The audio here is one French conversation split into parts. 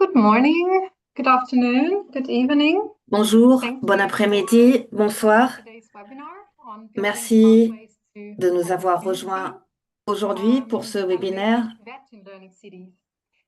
Good morning, good afternoon, good evening. Bonjour, Thank bon you for après-midi, joining bonsoir. today's webinar on building Merci pathways to de nous avoir opportunity rejoints aujourd'hui pour ce and webinaire really invest in learning cities.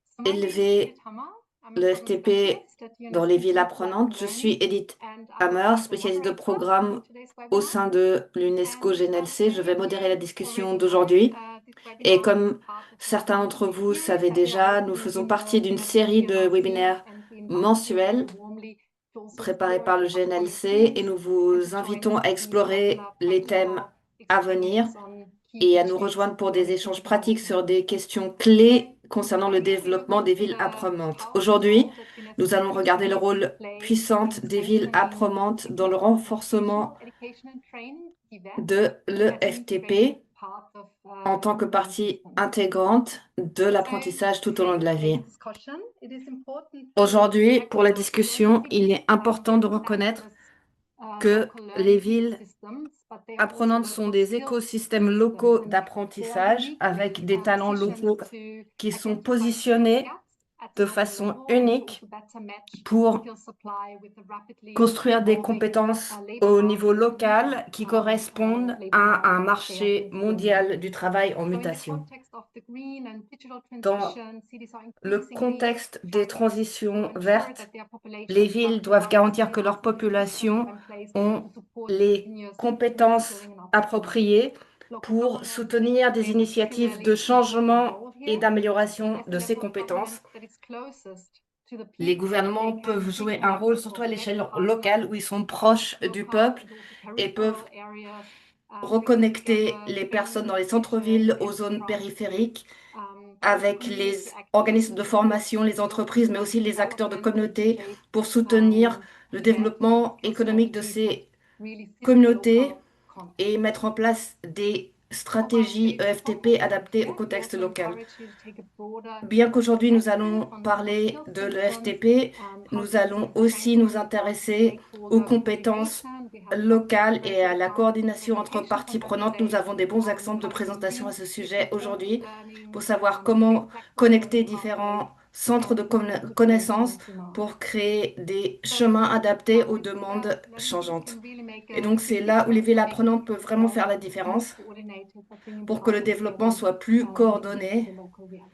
So my name is Élever Edith Hammer. I'm a le program FTP specialist at dans les villes UNESCO for Open apprenantes. Je suis Learning, Edith and I will Hammer, be the spécialiste de moderator for programme today's au webinar. sein de l'UNESCO And GNLC. Je many vais of modérer la you discussion already know d'aujourd'hui. this Et webinar is comme part of a certains d'entre multi-year vous series savez that we are déjà, nous faisons doing in partie d'une the University série of de Nancy, webinaires and we invite you mensuels warmly to also préparés explore par le the upcoming GNLC et themes nous and to vous join invitons us à in explorer particular les thèmes practical à venir exchanges on key et à nous issues rejoindre pour des related échanges to pratiques development. sur des questions So clés concernant le previously we développement des looked in villes the apprenantes. powerful Aujourd'hui, role that nous UNESCO allons regarder le GNLC rôle plays puissant in des villes strengthening apprenantes dans le technical and renforcement vocational education and training, TVET, de and getting training l'EFTP part of en tant que European partie systems. intégrante de So l'apprentissage tout au long today, de la vie. today's discussion, it is important to Aujourd'hui, pour la recognize that learning discussion, il cities est important de stand reconnaître as que local les learning villes ecosystems, but they are also apprenantes sont local des skills écosystèmes ecosystems. locaux And they are d'apprentissage uniquely avec des talents positioned locaux to qui sont identify skill positionnés gaps at the de local façon level and to unique also better match pour skill supply with the rapidly construire des evolving compétences labor au niveau market local qui correspondent labor à un market that they are marché informing. mondial du travail en So in the mutation. context of the green and digital Dans transition, cities are le increasingly contexte des trying to transitions ensure that vertes, their les populations have villes the doivent right garantir que skills leur and systems population in place ont to support les continuous compétences reskilling and upskilling. appropriées Local pour governance soutenir des plays a initiatives de particularly important changement role et here. And d'amélioration as the de ces level of governance compétences. that is closest to the Les people, they gouvernements can peuvent take jouer un more rôle, surtout à appropriate l'échelle part locale, où ils sont proches du local peuple and also et peuvent peripheral areas, bringing reconnecter together les training personnes dans les institutions, centres-villes aux zones enterprises, périphériques but also avec community les actors organismes to de support formation, les local entreprises, mais aussi les acteurs de development and to communauté shape pour soutenir le that développement skills économique de strategies that ces really fit the communautés local et context. mettre en place des So while stratégies today's EFTP focus is adaptées au TVET, we contexte also local. encourage you to take a broader Bien qu'aujourd'hui nous perspective allons on local parler skill de systems, l'EFTP, how nous these allons can aussi nous strengthen intéresser aux multi-stakeholder compétences communication. We have locales et very à good la examples of coordination entre presentations parties on that prenantes. Nous today, avons des bons exemples de covering présentation à ce sujet digital aujourd'hui learning, pour savoir comment flexible connecter learning pathways, différents centres and de support connaissances demand. pour créer des So chemins adaptés aux with that, demandes learning cities changeantes. can really make Et a donc c'est big là où les difference villes by making apprenantes peuvent cities vraiment faire more la more différence coordinated, by bringing pour que le partners développement together soit plus to coordonné the local realities.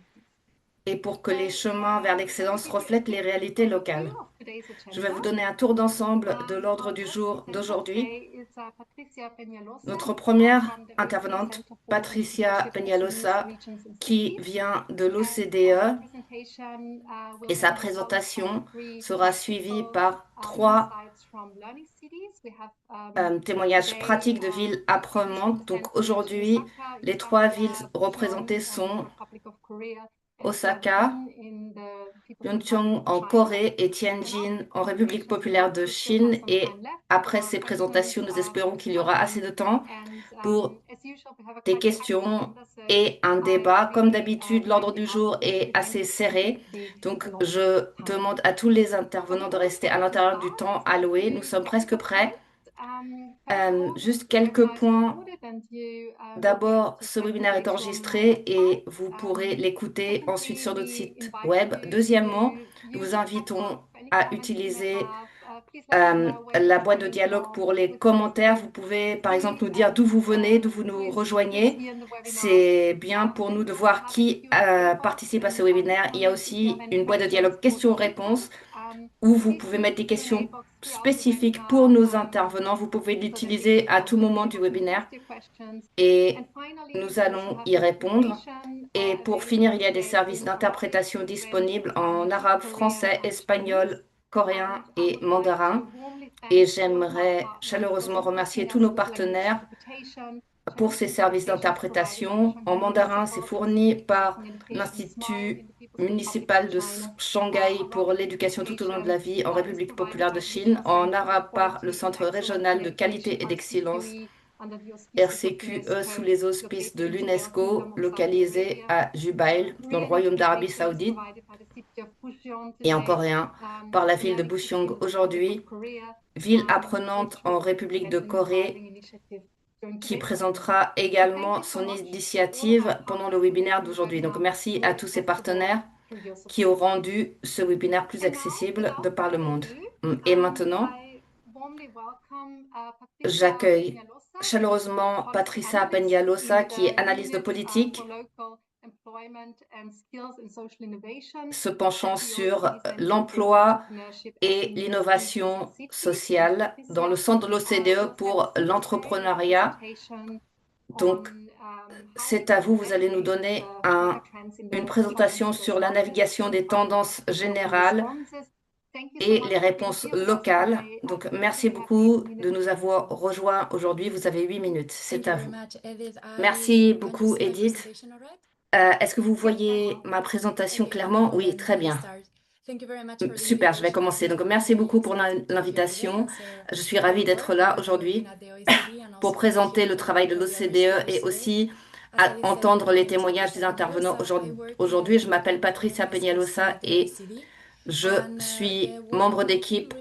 et pour que les So chemins vers let me l'excellence give you a reflètent les quick réalités overview locales. of today's Je vais agenda. vous donner un tour d'ensemble de l'ordre Our du first jour presenter d'aujourd'hui. today is Patricia Peñalosa Notre première from the OECD intervenante, Center for Patricia Entrepreneurship in Cities, Peñalosa, Regions and qui Cities. vient de And her l'OCDE, presentation will et sa then be followed by présentation three sera suivie practical par trois insights from learning cities. We have témoignages today pratiques de villes three cities apprenantes. Donc represented, aujourd'hui, Osaka, les trois villes Yokohama, Bucheon représentées in the sont Republic of Korea, and Osaka, Tianjin in the People's Republic Pyeongchang of en China. Corée et And after Tianjin the en République presentations, we populaire hope de to still have Chine. some Et time left après for ces questions présentations, nous and espérons qu'il y aura assez discussion. de temps And pour as usual, we have a des quite packed questions agenda, so et un I débat. Comme really d'habitude, l'ordre kindly du ask jour you est to then assez keep it serré. brief to Donc, allow for je time. demande à tous les So intervenants de before rester we à l'intérieur du start, temps a alloué. Nous few sommes presque technical prêts. points. First of all, this Juste quelques webinar is points. recorded and you will be able D'abord, to ce track it webinaire est later on our enregistré website. et vous pourrez l'écouter ensuite Secondly, sur notre we site invite web. you Deuxièmement, to nous use vous the chat box invitons for any à comments you may utiliser have. Please let us know where you're la boîte de joining dialogue from, pour les which commentaires. city. Vous pouvez, par exemple, We nous dire d'où vous venez, d'où vous who nous is rejoignez. here in the webinar. C'est bien pour nous de Then we voir have a qui Q&A box, participe à ce and I webinaire. Il y a promise if you have aussi any une boîte de questions dialogue for the speakers, questions-réponses où vous please pouvez use mettre the des Q&A questions box throughout the spécifiques pour webinar nos intervenants. Vous pouvez so that we l'utiliser à tout will be moment du able to webinaire host your questions. And et finally, nous we also allons have y répondre. interpretation Et pour finir, available il y a des today services in Arabic, d'interprétation Mandarin, disponibles en arabe, Korean, français, and Chinese. espagnol, coréen And I et would like mandarin. to warmly Et thank all of our j'aimerais partners for chaleureusement remercier supporting tous us nos with language partenaires interpretation. pour ces Chinese services interpretation is provided by d'interprétation. En Shanghai mandarin, c'est Municipal fourni par Communication SMART l'Institut in the People's Republic of municipal de China. Shanghai pour Arabic l'éducation tout au long de interpretation la vie en is République provided populaire de by the Chine. Regional En Center for arabe par le Quality and Centre Excellent régional de Communication, qualité et d'excellence RCQE, under the auspices of RCQE sous UNESCO, les auspices located de in Jubail, Kingdom l'UNESCO, of Saudi localisé Arabia. à Jubail, dans le Korean Royaume d'Arabie interpretation is Saoudite, provided by the city of Bucheon et en today, coréen par la ville de Learning City in Bucheong the Republic of aujourd'hui, Korea, ville apprenante which en will République de present and drive Corée, an initiative during qui today's webinar. présentera So thank également you so son much to all of our initiative pendant le partners for webinaire making the d'aujourd'hui. Donc webinar merci à more tous ces accessible partenaires qui ont rendu ce webinaire plus accessible de par le monde. Et maintenant, j'accueille chaleureusement Patricia Peñalosa, qui est analyste de politique, se penchant sur l'emploi et l'innovation sociale dans le centre de l'OCDE pour l'entrepreneuriat. Donc, c'est à vous, vous allez nous donner une présentation sur la navigation des tendances générales et les réponses locales. Donc, merci beaucoup de nous avoir rejoints aujourd'hui. Vous avez 8 minutes. C'est à vous. Merci beaucoup, Edith. Est-ce que vous voyez ma présentation clairement? Oui, très bien. Super, je vais commencer. Donc, merci beaucoup pour l'invitation. Je suis ravie d'être là aujourd'hui pour présenter le travail de l'OCDE et aussi entendre les témoignages des intervenants aujourd'hui. Je m'appelle Patricia Peñalosa et je suis membre d'équipe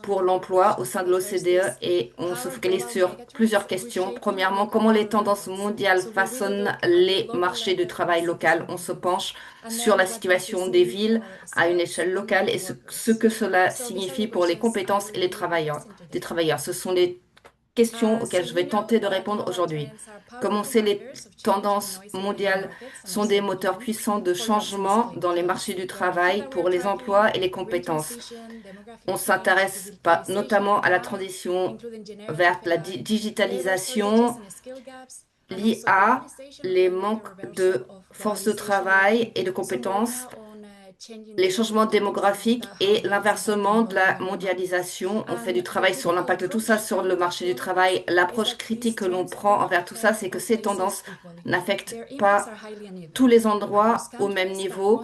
pour l'emploi au sein de l'OCDE et on se focalise sur plusieurs questions. Premièrement, comment les tendances mondiales façonnent les marchés du travail local. On se penche sur la situation des villes à une échelle locale et ce que cela signifie pour les compétences et les travailleurs. Ce sont les questions auxquelles je vais tenter de répondre aujourd'hui. Comme on sait, les tendances mondiales sont des moteurs puissants de changement dans les marchés du travail pour les emplois et les compétences. On s'intéresse notamment à la transition vers la digitalisation, l'IA, les manques de force de travail et de compétences, les changements démographiques et l'inversement de la mondialisation. On fait du travail sur l'impact de tout ça sur le marché du travail. L'approche critique que l'on prend envers tout ça, c'est que ces tendances n'affectent pas tous les endroits au même niveau.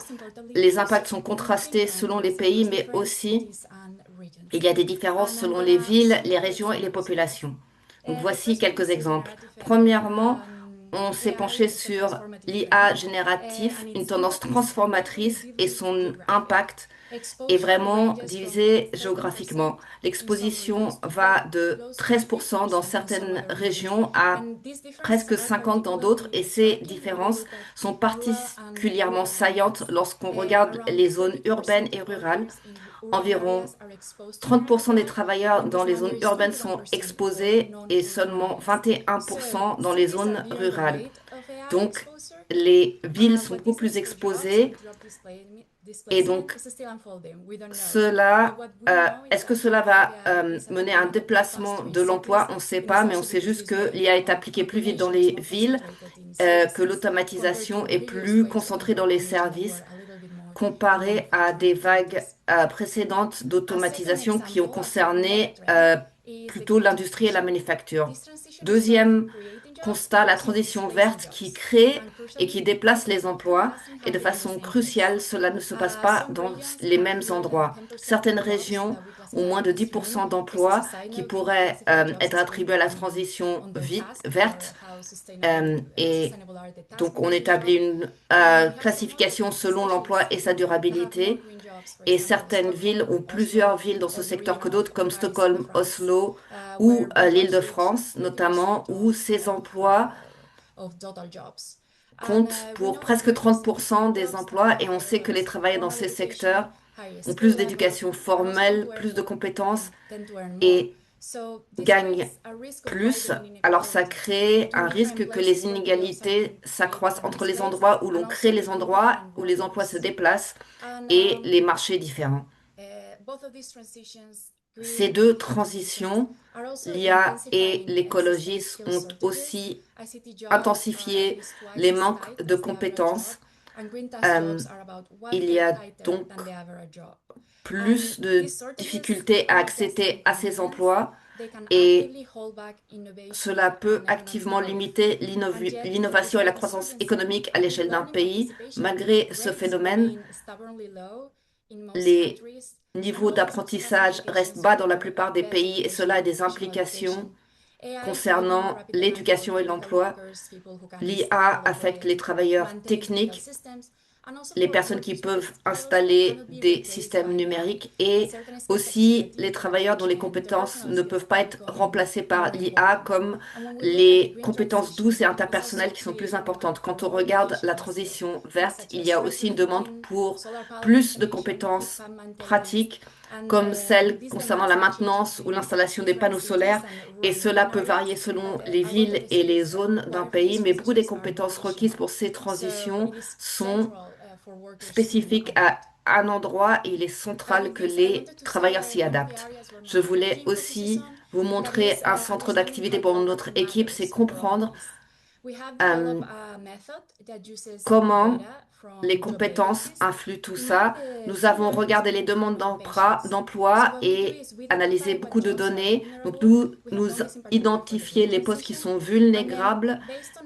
Les impacts sont contrastés selon les pays, mais aussi il y a des différences selon les villes, les régions et les populations. Donc voici quelques exemples. Premièrement, on s'est penché sur l'IA génératif, une tendance transformatrice et son impact est vraiment divisé géographiquement. L'exposition va de 13% dans certaines régions à presque 50% dans d'autres et ces différences sont particulièrement saillantes lorsqu'on regarde les zones urbaines et rurales. Environ 30% des travailleurs dans les zones urbaines sont exposés et seulement 21% dans les zones rurales. Donc, les villes sont beaucoup plus exposées et donc est-ce que cela va mener à un déplacement de l'emploi? On ne sait pas, mais on sait juste que l'IA est appliquée plus vite dans les villes, que l'automatisation est plus concentrée dans les services comparé à des vagues précédentes d'automatisation qui ont concerné plutôt l'industrie et la manufacture. Deuxième constat, la transition verte qui crée et qui déplace les emplois et de façon cruciale, cela ne se passe pas dans les mêmes endroits. Certaines régions ont moins de 10% d'emplois qui pourraient être attribués à la transition verte et donc on établit une classification selon l'emploi et sa durabilité et certaines villes ont plusieurs villes dans ce secteur que d'autres comme Stockholm, Oslo ou l'Île-de-France notamment où ces emplois comptent pour presque 30% des emplois et on sait que les travailleurs dans ces secteurs ont plus d'éducation formelle, plus de compétences et gagnent plus. Alors ça crée un risque que les inégalités s'accroissent entre les endroits où l'on crée les endroits où les emplois se déplacent et les marchés différents. Ces deux transitions, l'IA et l'écologie, ont aussi intensifié les manques de compétences. Il y a donc plus de difficultés à accéder à ces emplois et cela peut activement limiter l'innovation et la croissance économique à l'échelle d'un pays. Malgré ce phénomène, les niveaux d'apprentissage restent bas dans la plupart des pays et cela a des implications concernant l'éducation et l'emploi. L'IA affecte les travailleurs techniques les personnes qui peuvent installer des systèmes numériques et aussi les travailleurs dont les compétences ne peuvent pas être remplacées par l'IA, comme les compétences douces et interpersonnelles qui sont plus importantes. Quand on regarde la transition verte, il y a aussi une demande pour plus de compétences pratiques, comme celles concernant la maintenance ou l'installation des panneaux solaires, et cela peut varier selon les villes et les zones d'un pays, mais beaucoup des compétences requises pour ces transitions sont spécifiques à un endroit et il est central que les travailleurs s'y adaptent. Je voulais aussi vous montrer un centre d'activité pour notre équipe, c'est comprendre euh, comment les compétences influent tout ça. Nous avons regardé les demandes d'emploi et analysé beaucoup de données. Donc, nous identifier les postes qui sont vulnérables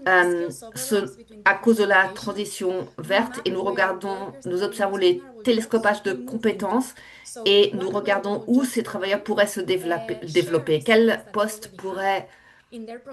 à cause de la transition verte et nous observons les télescopages de compétences et nous regardons où ces travailleurs pourraient se développer. Quels postes pourraient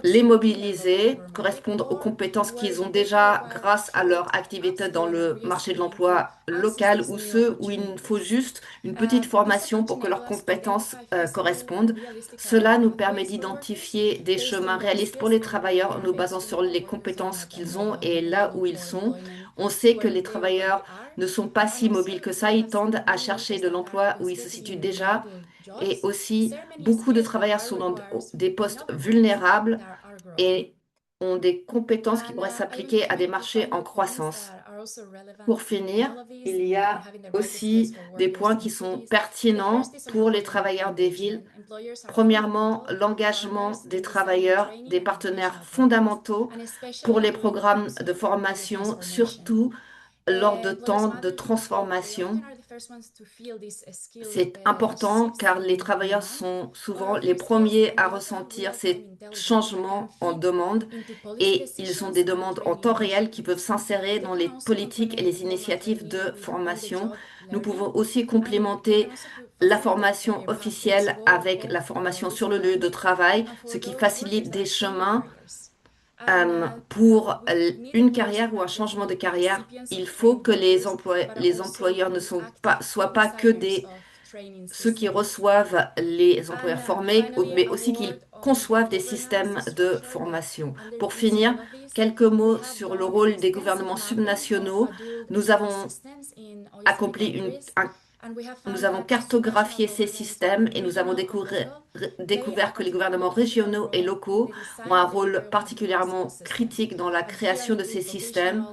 les mobiliser, correspondre aux compétences qu'ils ont déjà grâce à leur activité dans le marché de l'emploi local ou ceux où il faut juste une petite formation pour que leurs compétences correspondent. Cela nous permet d'identifier des chemins réalistes pour les travailleurs en nous basant sur les compétences qu'ils ont et là où ils sont. On sait que les travailleurs ne sont pas si mobiles que ça, ils tendent à chercher de l'emploi où ils se situent déjà et aussi, beaucoup de travailleurs sont dans des postes vulnérables et ont des compétences qui pourraient s'appliquer à des marchés en croissance. Pour finir, il y a aussi des points qui sont pertinents pour les travailleurs des villes. Premièrement, l'engagement des travailleurs, des partenaires fondamentaux pour les programmes de formation, surtout lors de temps de transformation. C'est important car les travailleurs sont souvent les premiers à ressentir ces changements en demande et ils ont des demandes en temps réel qui peuvent s'insérer dans les politiques et les initiatives de formation. Nous pouvons aussi complémenter la formation officielle avec la formation sur le lieu de travail, ce qui facilite des chemins pour une carrière ou un changement de carrière. Il faut que les employeurs ne soient pas que ceux qui reçoivent les employeurs formés, mais aussi qu'ils conçoivent des systèmes de formation. Pour finir, quelques mots sur le rôle des gouvernements subnationaux. Nous avons accompli nous avons cartographié ces systèmes et nous avons découvert que les gouvernements régionaux et locaux ont un rôle particulièrement critique dans la création de ces systèmes,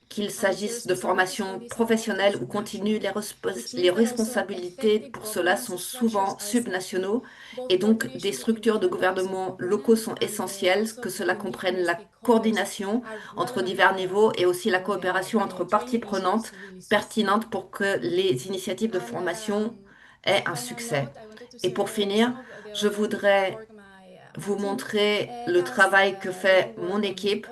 qu'il s'agisse de formation professionnelle ou continue, les responsabilités pour cela sont souvent subnationaux et donc des structures de gouvernement locaux sont essentielles, que cela comprenne la coordination entre divers niveaux et aussi la coopération entre parties prenantes pertinentes pour que les initiatives de formation aient un succès. Et pour finir, je voudrais vous montrer le travail que fait mon équipe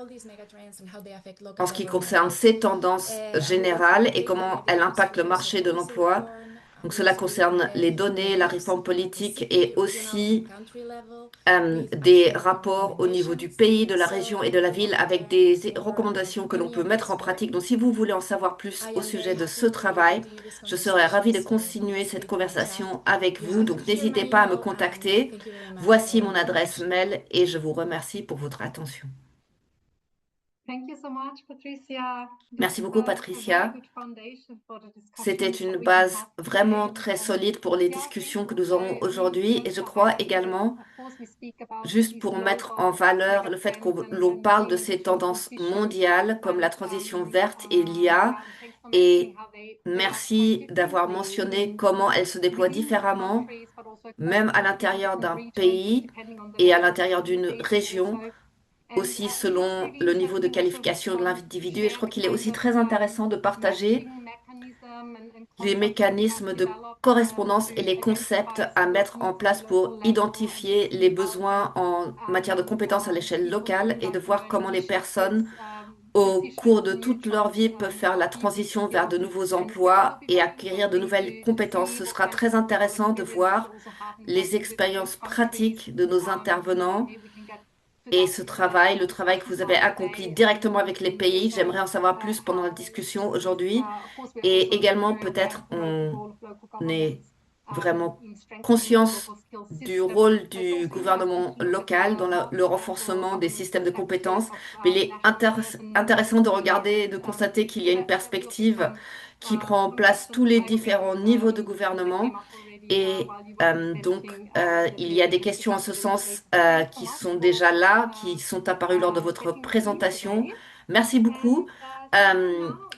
en ce qui concerne ces tendances générales et comment elles impactent le marché de l'emploi. Donc cela concerne les données, la réforme politique et aussi des rapports au niveau du pays, de la région et de la ville avec des recommandations que l'on peut mettre en pratique. Donc si vous voulez en savoir plus au sujet de ce travail, je serais ravie de continuer cette conversation avec vous. Donc n'hésitez pas à me contacter. Voici mon adresse mail et je vous remercie pour votre attention. Thank you so much, Patricia. Merci This beaucoup, was a very Patricia. good foundation for the C'était discussions that une we can base have vraiment today. très solide pour les discussions que nous aurons aujourd'hui et je Also crois highlighted that, également, of course, we speak about juste these pour mettre en global valeur le fait que megatrends l'on and parle de being in a ces different tendances position. mondiales comme la And transition verte et l'IA yeah, thanks for mentioning et how they develop quite merci d'avoir differently mentionné comment elles se déploient within différemment, countries, but also même à within l'intérieur different d'un regions, pays depending on the et à level of l'intérieur d'une specialization région, also. And aussi it was selon really le niveau de interesting also qualification de to l'individu. Et je share crois the qu'il est kind aussi of très intéressant de partager matching mechanism and les concepts that we have mécanismes de developed correspondance et to les concepts identify à skills mettre en needs at place local pour level and to identifier les see how besoins en matière de compétences à l'échelle people locale during et their de voir career comment les initiatives personnes au decision cours to de new toute leur jobs vie peuvent faire la use these transition vers skills. de nouveaux And yeah, it will emplois be et very acquérir de interesting nouvelles to compétences. see Ce what sera kind of très global intéressant de experience we voir also have in les working with different expériences countries pratiques de nos so that intervenants maybe we can get et ce travail, le travail que vous avez accompli directement avec les pays. J'aimerais en savoir plus pendant la discussion aujourd'hui. Et également, peut-être, on est vraiment conscience du rôle du gouvernement local dans le renforcement des systèmes de compétences. Mais il est intéressant de regarder et de constater qu'il y a une perspective qui prend en place tous les différents niveaux de gouvernement. Et il y a des questions en ce sens qui sont déjà là, qui sont apparues lors de votre présentation. Merci beaucoup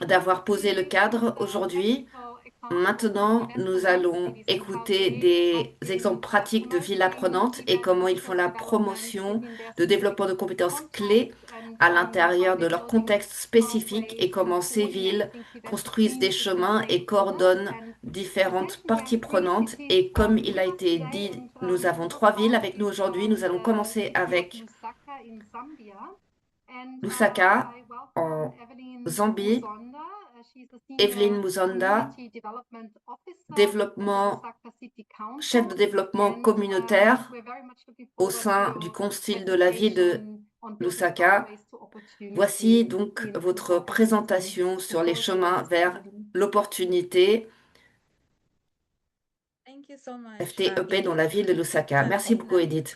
d'avoir posé le cadre aujourd'hui. Maintenant, nous allons écouter des exemples pratiques de villes apprenantes et comment ils font la promotion de développement de compétences clés à l'intérieur de leur contexte spécifique et comment ces villes construisent des chemins et coordonnent différentes parties prenantes. Et comme il a été dit, nous avons trois villes avec nous aujourd'hui. Nous allons commencer avec Lusaka en Zambie. Evelyn Muzonda, développement, chef de développement communautaire au sein du Conseil de la ville de Lusaka. Voici donc votre présentation sur les chemins vers l'opportunité FTEP dans la ville de Lusaka. Merci beaucoup, Edith.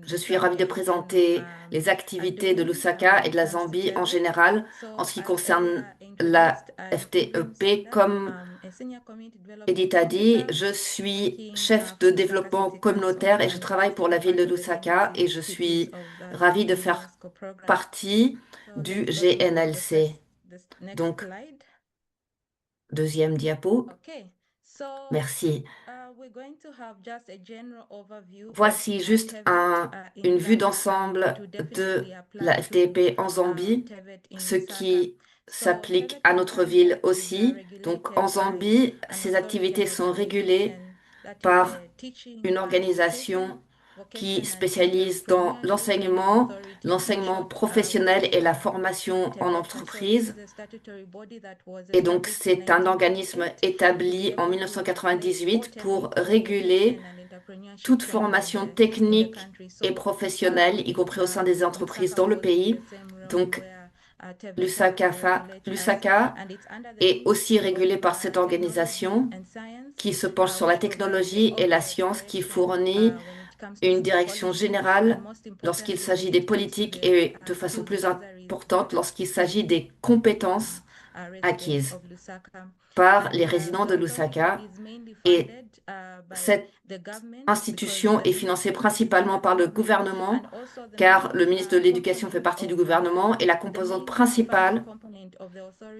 Je suis ravie de présenter les activités de Lusaka et de la Zambie en général en ce qui concerne la FTEP. Comme Edith a dit, je suis chef de développement communautaire et je travaille pour la ville de Lusaka et je suis ravie de faire partie du GNLC. Donc, deuxième diapo. Merci. Voici juste une vue d'ensemble de la FTP en Zambie, ce qui s'applique à notre ville aussi. Donc en Zambie, ces activités sont régulées par une organisation qui spécialise dans l'enseignement professionnel et la formation en entreprise. Et donc, c'est un organisme établi en 1998 pour réguler toute formation technique et professionnelle, y compris au sein des entreprises dans le pays. Donc, Lusaka est aussi régulé par cette organisation qui se penche sur la technologie et la science, qui fournit une direction générale lorsqu'il s'agit des politiques et de façon plus importante lorsqu'il s'agit des compétences acquises par les résidents de Lusaka. Et cette institution est financée principalement par le gouvernement, car le ministre de l'Éducation fait partie du gouvernement et la composante principale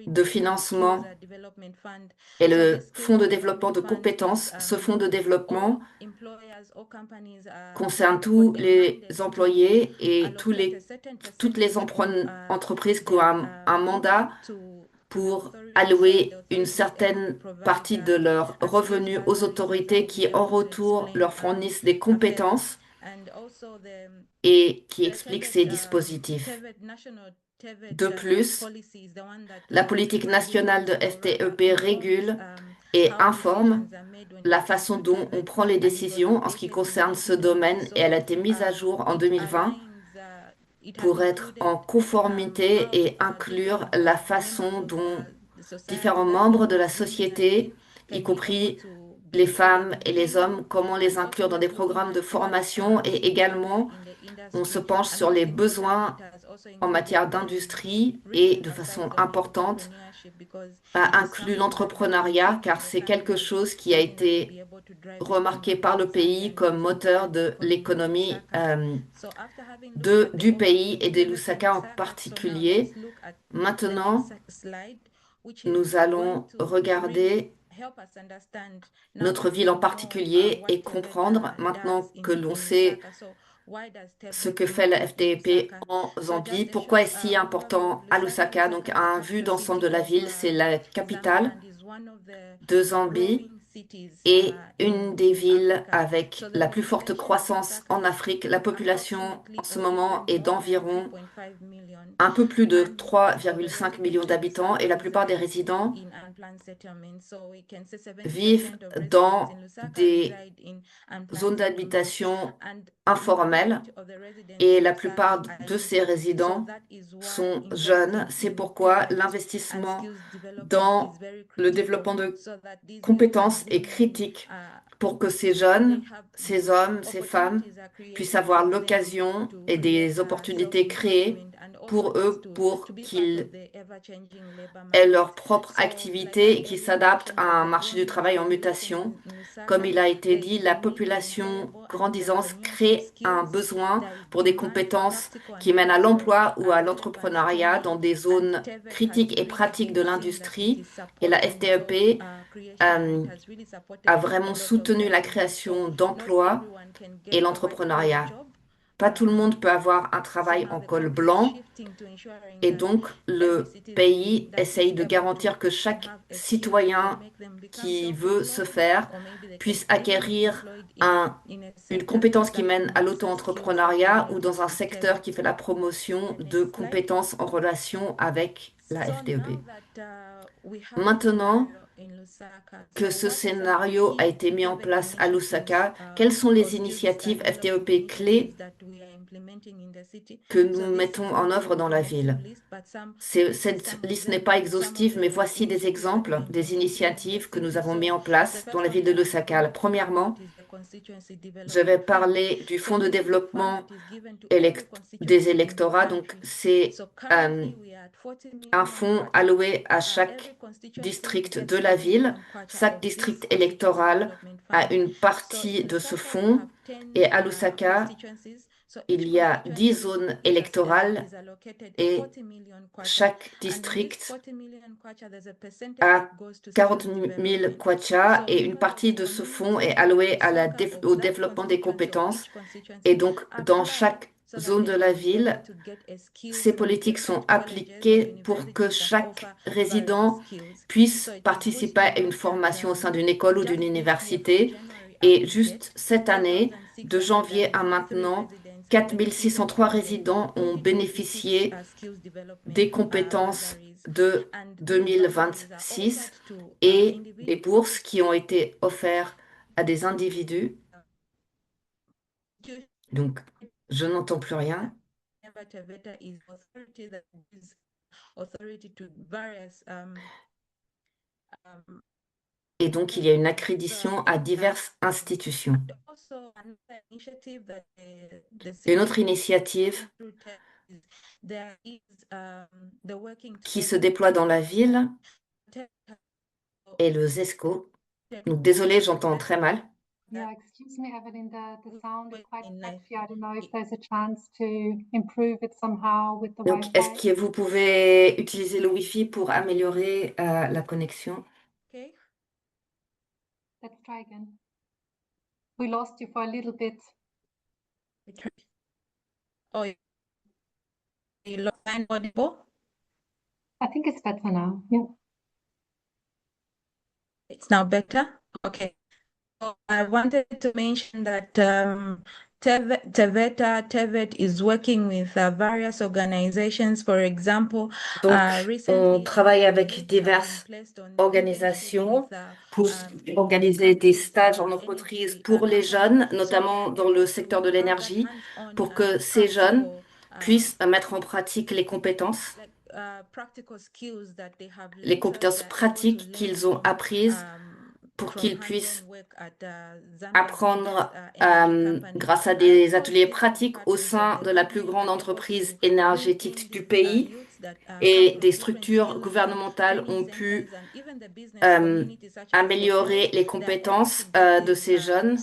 de financement est le fonds de développement de compétences. Ce fonds de développement concerne tous les employés et toutes les entreprises qui ont un mandat pour allouer une certaine partie de leurs revenus aux autorités qui, en retour, leur fournissent des compétences et qui expliquent ces dispositifs. De plus, la politique nationale de FTEP régule et informe la façon dont on prend les décisions en ce qui concerne ce domaine et elle a été mise à jour en 2020 pour être en conformité et inclure la façon dont différents membres de la société, y compris les femmes et les hommes, comment les inclure dans des programmes de formation et également on se penche sur les besoins en matière d'industrie et de façon importante inclut l'entrepreneuriat car c'est quelque chose qui a été remarqué par le pays comme moteur de l'économie du pays et de Lusaka en particulier. Maintenant, nous allons regarder notre ville en particulier et comprendre, maintenant que l'on sait ce que fait la FDP en Zambie, pourquoi est-ce si important à Lusaka. Donc, un vue d'ensemble de la ville, c'est la capitale de Zambie et une des villes avec la plus forte croissance en Afrique. La population en ce moment est d'environ un peu plus de 3,5 millions d'habitants et la plupart des résidents vivent dans des zones d'habitation informelles et la plupart de ces résidents sont jeunes. C'est pourquoi l'investissement dans le développement de compétences est critique pour que ces jeunes, ces hommes, ces femmes puissent avoir l'occasion et des opportunités créées pour eux, pour qu'ils aient leur propre activité et qu'ils s'adaptent à un marché du travail en mutation. Comme il a été dit, la population grandissante crée un besoin pour des compétences qui mènent à l'emploi ou à l'entrepreneuriat dans des zones critiques et pratiques de l'industrie. Et la FTEP a vraiment soutenu la création d'emplois et l'entrepreneuriat. Pas tout le monde peut avoir un travail en col blanc et donc le pays essaye de garantir que chaque citoyen qui veut se faire puisse acquérir une compétence qui mène à l'auto-entrepreneuriat ou dans un secteur qui fait la promotion de compétences en relation avec la FTEP. Maintenant que ce scénario a été mis en place à Lusaka, quelles sont les initiatives FTEP clés que nous mettons en œuvre dans la ville? Cette liste n'est pas exhaustive, mais voici des exemples des initiatives que nous avons mis en place dans la ville de Lusaka. Premièrement, je vais parler du fonds de développement des électorats. Donc, c'est un fonds alloué à chaque district de la ville. Chaque district électoral a une partie de ce fonds. Et à Lusaka, il y a 10 zones électorales et chaque district a 40 000 kwacha et une partie de ce fonds est allouée au développement des compétences. Et donc, dans chaque zone de la ville, ces politiques sont appliquées pour que chaque résident puisse participer à une formation au sein d'une école ou d'une université. Et juste cette année, de janvier à maintenant, 4 603 résidents ont bénéficié des compétences de 2026 et des bourses qui ont été offertes à des individus. Donc, je n'entends plus rien. Et donc, il y a une accréditation à diverses institutions. Une autre initiative qui se déploie dans la ville est le ZESCO. Donc, désolée, j'entends très mal. Yeah, excuse me, Evelyn, the sound is quite patchy. I don't know if there's a chance to improve it somehow with the Donc, Wi-Fi. est-ce que vous pouvez utiliser le Wi-Fi pour améliorer la connexion? Okay. Let's try again. We lost you for a little bit. Oh, you line audible? I think it's better now. Yeah. It's now better? Okay. So I wanted to mention that TEVET is working with various organizations. For example, Donc, recently, on travaille avec diverses organisations pour organiser des stages en entreprise pour les jeunes, notamment dans le secteur de l'énergie, pour que ces jeunes puissent mettre en pratique les compétences pratiques qu'ils ont apprises pour qu'ils puissent apprendre grâce à des ateliers pratiques au sein de la plus grande entreprise énergétique du pays. Et des structures gouvernementales ont pu améliorer les compétences de ces jeunes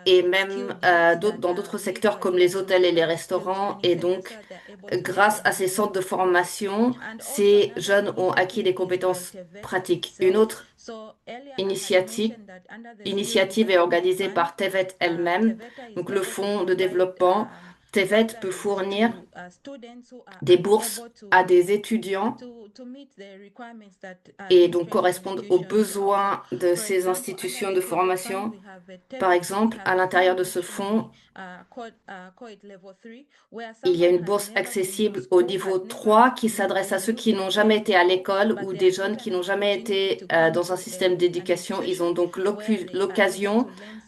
et même dans d'autres secteurs comme les hôtels et les restaurants. Et donc, grâce à ces centres de formation, ces jeunes ont acquis des compétences pratiques. Une autre initiative est organisée par TEVET elle-même, donc le fonds de développement TVET peut fournir des bourses à des étudiants et donc correspondre aux besoins de ces institutions de formation. Par exemple, à l'intérieur de ce fonds, il y a une bourse accessible au niveau 3 qui s'adresse à ceux qui n'ont jamais été à l'école ou des jeunes qui n'ont jamais été dans un système d'éducation. Ils ont donc l'occasion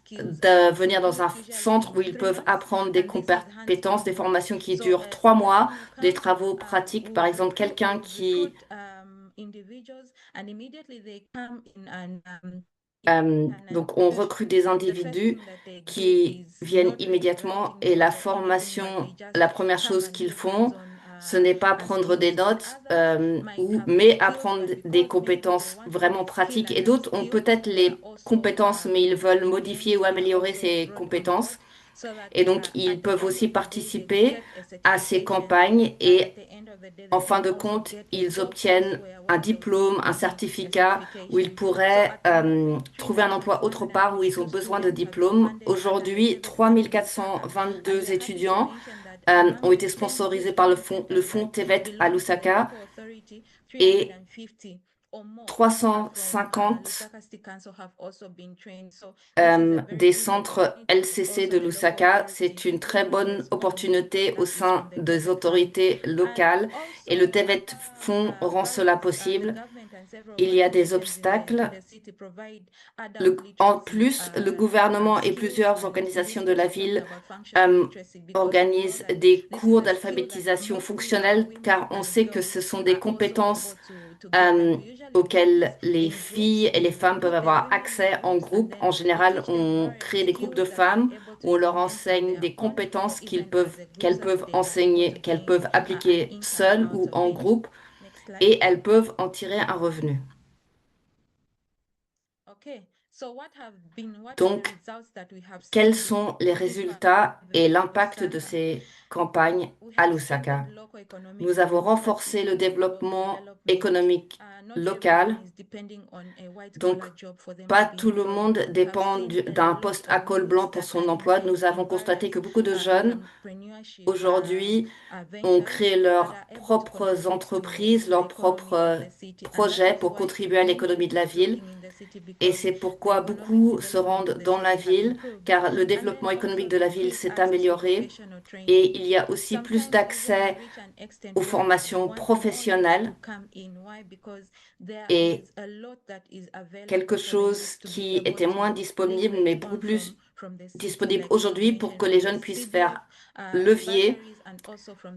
de venir dans un centre où ils peuvent apprendre des compétences, des formations qui durent 3 mois, des travaux pratiques. Par exemple, quelqu'un qui donc, on recrute des individus qui viennent immédiatement et la formation, la première chose qu'ils font, ce n'est pas prendre des notes, mais apprendre des compétences vraiment pratiques. Et d'autres ont peut-être les compétences, mais ils veulent modifier ou améliorer ces compétences. Et donc, ils peuvent aussi participer à ces campagnes et en fin de compte, ils obtiennent un diplôme, un certificat où ils pourraient trouver un emploi autre part où ils ont besoin de diplômes. Aujourd'hui, 3422 étudiants ont été sponsorisés par le fonds TVET à Lusaka et 350 des centres LCC de Lusaka. C'est une très bonne opportunité au sein des autorités locales et le TVET Fonds rend cela possible. Il y a des obstacles. En plus, le gouvernement et plusieurs organisations de la ville organisent des cours d'alphabétisation fonctionnelle car on sait que ce sont des compétences auxquelles les filles et les femmes peuvent avoir accès en groupe. En général, on crée des groupes de femmes où on leur enseigne des compétences qu'elles peuvent enseigner, qu'elles peuvent appliquer seules ou en groupe et elles peuvent en tirer un revenu. Donc, quels sont les résultats et l'impact de ces campagnes à Lusaka? Nous avons renforcé le développement économique local. Donc, pas tout le monde dépend d'un poste à col blanc pour son emploi. Nous avons constaté que beaucoup de jeunes aujourd'hui ont créé leurs propres entreprises, leurs propres projets pour contribuer à l'économie de la ville. Et c'est pourquoi beaucoup se rendent dans la ville, car le développement économique de la ville s'est amélioré et il y a aussi plus d'accès aux formations professionnelles. Et quelque chose qui était moins disponible, mais beaucoup plus disponible aujourd'hui pour que les jeunes puissent faire levier.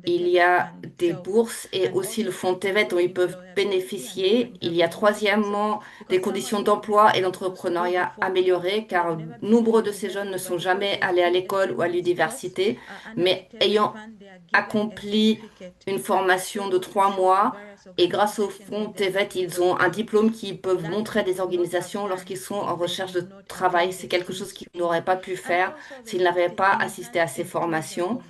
Il y a des bourses et aussi le fonds TVET dont ils peuvent bénéficier. Il y a troisièmement des conditions d'emploi et d'entrepreneuriat améliorées car nombre de ces jeunes ne sont jamais allés à l'école ou à l'université, mais ayant accompli une formation de 3 mois et grâce au fonds TVET, ils ont un diplôme qu'ils peuvent montrer à des organisations lorsqu'ils sont en recherche de travail. C'est quelque chose qu'ils n'auraient pas pu faire s'ils n'avaient pas assisté à ces formations.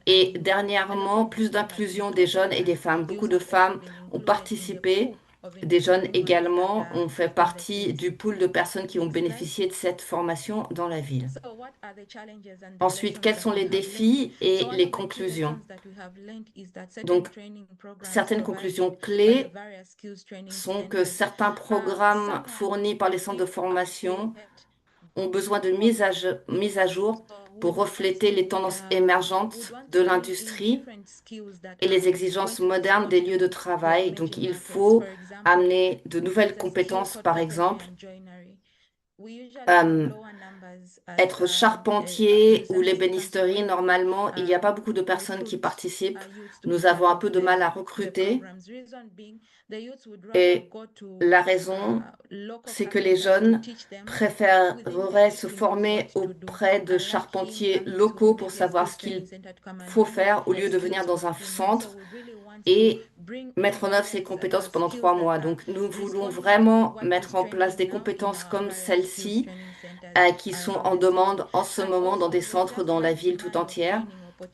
Et dernièrement, plus d'inclusion des jeunes et des femmes. Beaucoup de femmes ont participé. Des jeunes également ont fait partie du pool de personnes qui ont bénéficié de cette formation dans la ville. Ensuite, quels sont les défis et les conclusions? Donc, certaines conclusions clés sont que certains programmes fournis par les centres de formation ont besoin de mise à jour pour refléter les tendances émergentes de l'industrie et les exigences modernes des lieux de travail. Donc, il faut amener de nouvelles compétences, par exemple, être charpentier ou l'ébénisterie. Normalement, il n'y a pas beaucoup de personnes qui participent. Nous avons un peu de mal à recruter. Et la raison, c'est que les jeunes préféreraient se former auprès de charpentiers locaux pour savoir ce qu'il faut faire au lieu de venir dans un centre et mettre en œuvre ces compétences pendant 3 mois. Donc, nous voulons vraiment mettre en place des compétences comme celles-ci qui sont en demande en ce moment dans des centres dans la ville tout entière.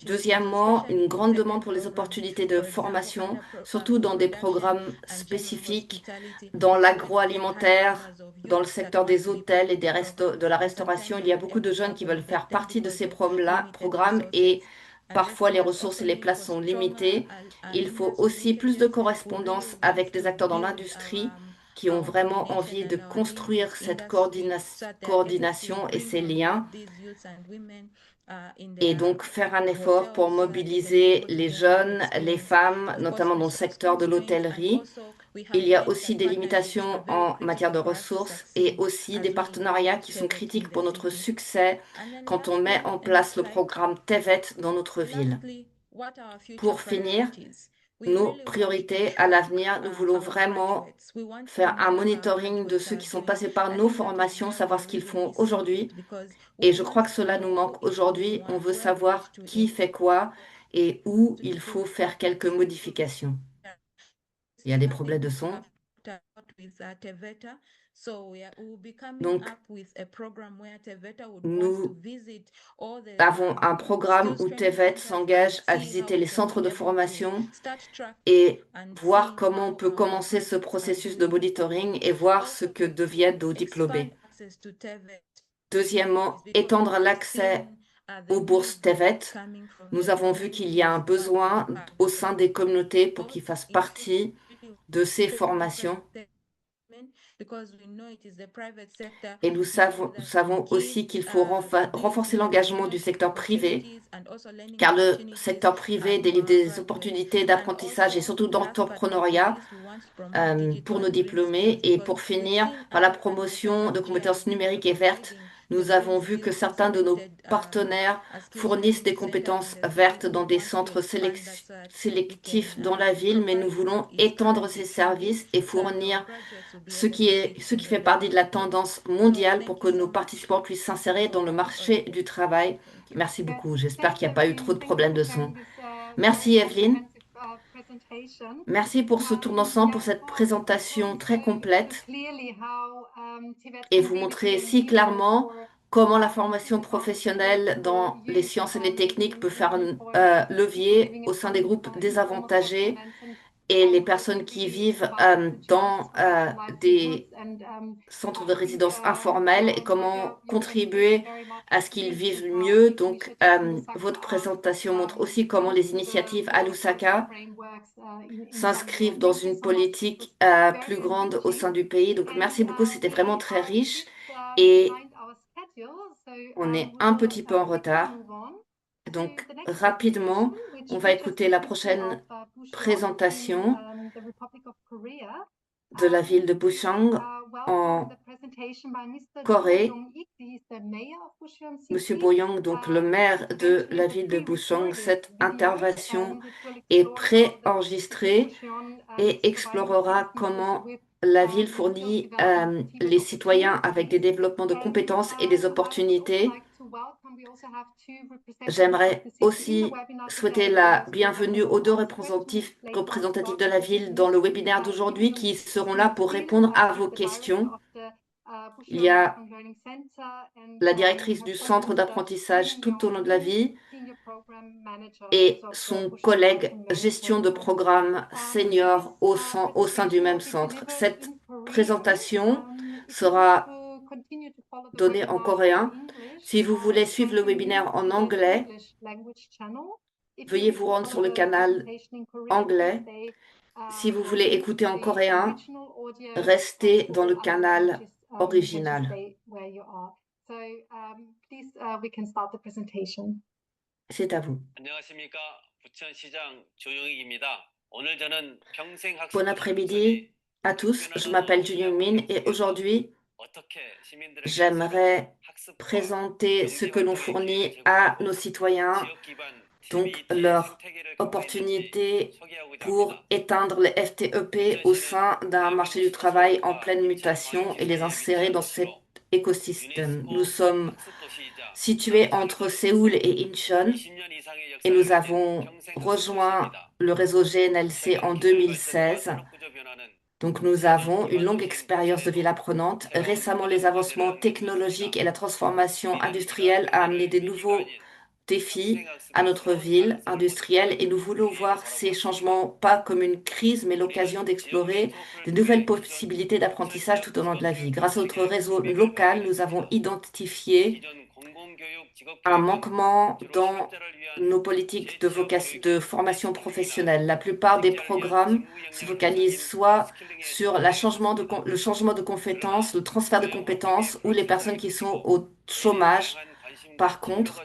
Deuxièmement, une grande demande pour les opportunités de formation, surtout dans des programmes spécifiques, dans l'agroalimentaire, dans le secteur des hôtels et de la restauration. Il y a beaucoup de jeunes qui veulent faire partie de ces programmes et parfois les ressources et les places sont limitées. Il faut aussi plus de correspondance avec des acteurs dans l'industrie qui ont vraiment envie de construire cette coordination et ces liens, et donc faire un effort pour mobiliser les jeunes, les femmes, notamment dans le secteur de l'hôtellerie. Il y a aussi des limitations en matière de ressources et aussi des partenariats qui sont critiques pour notre succès quand on met en place le programme TEVET dans notre ville. Pour finir, nos priorités à l'avenir, nous voulons vraiment faire un monitoring de ceux qui sont passés par nos formations, savoir ce qu'ils font aujourd'hui. Et je crois que cela nous manque aujourd'hui. On veut savoir qui fait quoi et où il faut faire quelques modifications. Il y a des problèmes de son. Donc, nous avons un programme où TEVET s'engage à visiter les centres de formation et voir comment on peut commencer ce processus de monitoring et voir ce que deviennent nos diplômés. Deuxièmement, étendre l'accès aux bourses TEVET. Nous avons vu qu'il y a un besoin au sein des communautés pour qu'ils fassent partie de ces formations. Et nous savons aussi qu'il faut renforcer l'engagement du secteur privé, car le secteur privé délivre des opportunités d'apprentissage et surtout d'entrepreneuriat pour nos diplômés. Et pour finir, par la promotion de compétences numériques et vertes, nous avons vu que certains de nos partenaires fournissent des compétences vertes dans des centres sélectifs dans la ville, mais nous voulons étendre ces services et fournir ce qui fait partie de la tendance mondiale pour que nos participants puissent s'insérer dans le marché du travail. Merci beaucoup. J'espère qu'il n'y a pas eu trop de problèmes de son. Merci Evelyne. Merci pour ce tour d'ensemble, pour cette présentation très complète. Et vous montrez si clairement comment la formation professionnelle dans les sciences et les techniques peut faire un levier au sein des groupes désavantagés et les personnes qui vivent dans des centres de résidence informels et comment contribuer à ce qu'ils vivent mieux. Donc, votre présentation montre aussi comment les initiatives à Lusaka s'inscrivent dans une politique plus grande au sein du pays. Donc, merci beaucoup, c'était vraiment très riche et on est un petit peu en retard. Donc, rapidement, on va écouter la prochaine présentation de la ville de Bucheon en Corée. Monsieur Boyoung, donc le maire de la ville de Bucheon, cette intervention est préenregistrée et explorera comment la ville fournit les citoyens avec des développements de compétences et des opportunités. J'aimerais aussi souhaiter la bienvenue aux deux représentatifs de la ville dans le webinaire d'aujourd'hui qui seront là pour répondre à vos questions. Il y a la directrice du centre d'apprentissage tout au long de la vie et son collègue gestion de programme senior au sein du même centre. Cette présentation sera donnée en coréen. Si vous voulez suivre le webinaire en anglais, veuillez vous rendre sur le canal anglais. Si vous voulez écouter en coréen, restez dans le canal original. C'est à vous. Bon après-midi à tous, je m'appelle Jun Young-min et aujourd'hui, j'aimerais présenter ce que l'on fournit à nos citoyens, donc leur opportunité pour éteindre les FTEP au sein d'un marché du travail en pleine mutation et les insérer dans cet écosystème. Nous sommes situés entre Séoul et Incheon et nous avons rejoint le réseau GNLC en 2016. Donc, nous avons une longue expérience de ville apprenante. Récemment, les avancements technologiques et la transformation industrielle ont amené des nouveaux défis à notre ville industrielle et nous voulons voir ces changements pas comme une crise, mais l'occasion d'explorer de nouvelles possibilités d'apprentissage tout au long de la vie. Grâce à notre réseau local, nous avons identifié un manquement dans nos politiques de formation professionnelle. La plupart des programmes se focalisent soit sur le changement de compétences, le transfert de compétences ou les personnes qui sont au chômage. Par contre,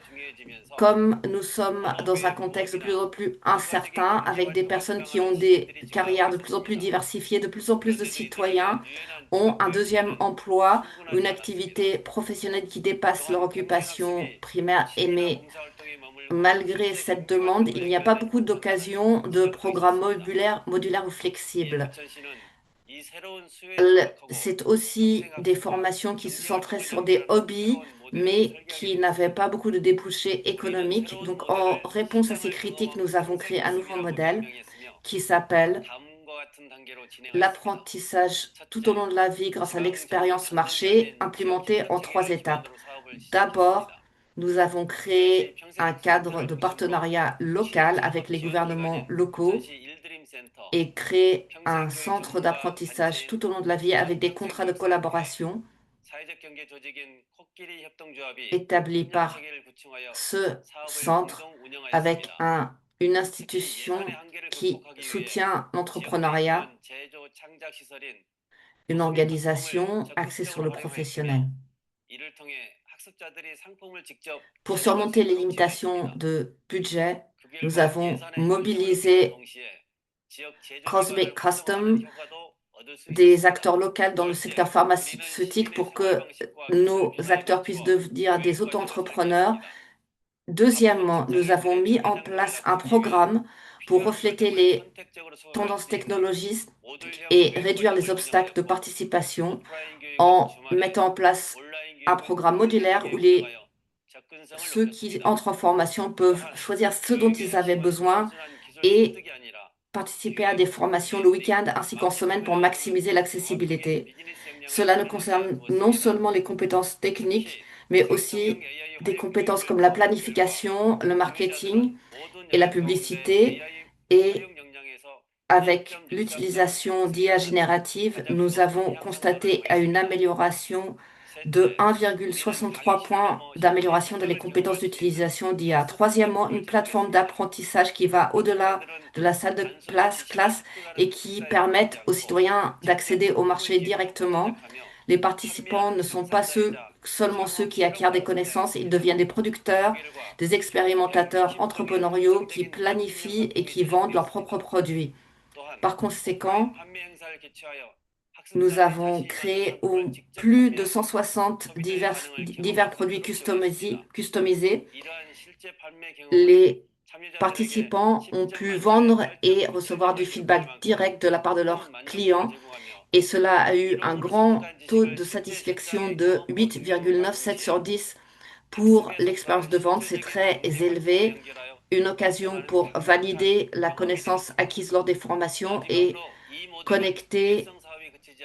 comme nous sommes dans un contexte de plus en plus incertain, avec des personnes qui ont des carrières de plus en plus diversifiées, de plus en plus de citoyens ont un deuxième emploi ou une activité professionnelle qui dépasse leur occupation primaire. Mais malgré cette demande, il n'y a pas beaucoup d'occasions de programmes modulaires ou flexibles. C'est aussi des formations qui se centraient sur des hobbies, mais qui n'avaient pas beaucoup de débouchés économiques. Donc, en réponse à ces critiques, nous avons créé un nouveau modèle qui s'appelle l'apprentissage tout au long de la vie grâce à l'expérience marché, implémenté en 3 étapes. D'abord, nous avons créé un cadre de partenariat local avec les gouvernements locaux et créé un centre d'apprentissage tout au long de la vie avec des contrats de collaboration établis par ce centre avec une institution qui soutient l'entrepreneuriat, une organisation axée sur le professionnel. Pour surmonter les limitations de budget, nous avons mobilisé Cosmic Custom, des acteurs locaux dans le secteur pharmaceutique pour que nos acteurs puissent devenir des auto-entrepreneurs. Deuxièmement, nous avons mis en place un programme pour refléter les tendances technologiques et réduire les obstacles de participation en mettant en place un programme modulaire où ceux qui entrent en formation peuvent choisir ce dont ils avaient besoin et participer à des formations le week-end ainsi qu'en semaine pour maximiser l'accessibilité. Cela ne concerne non seulement les compétences techniques, mais aussi des compétences comme la planification, le marketing et la publicité. Et avec l'utilisation d'IA générative, nous avons constaté une amélioration de 1,63 points d'amélioration dans les compétences d'utilisation d'IA. Troisièmement, une plateforme d'apprentissage qui va au-delà de la salle de classe et qui permettent aux citoyens d'accéder au marché directement. Les participants ne sont pas seulement ceux qui acquièrent des connaissances, ils deviennent des producteurs, des expérimentateurs entrepreneuriaux qui planifient et qui vendent leurs propres produits. Par conséquent, nous avons créé plus de 160 divers produits customisés. Les participants ont pu vendre et recevoir du feedback direct de la part de leurs clients et cela a eu un grand taux de satisfaction de 8,97 sur 10 pour l'expérience de vente. C'est très élevé, une occasion pour valider la connaissance acquise lors des formations et connecter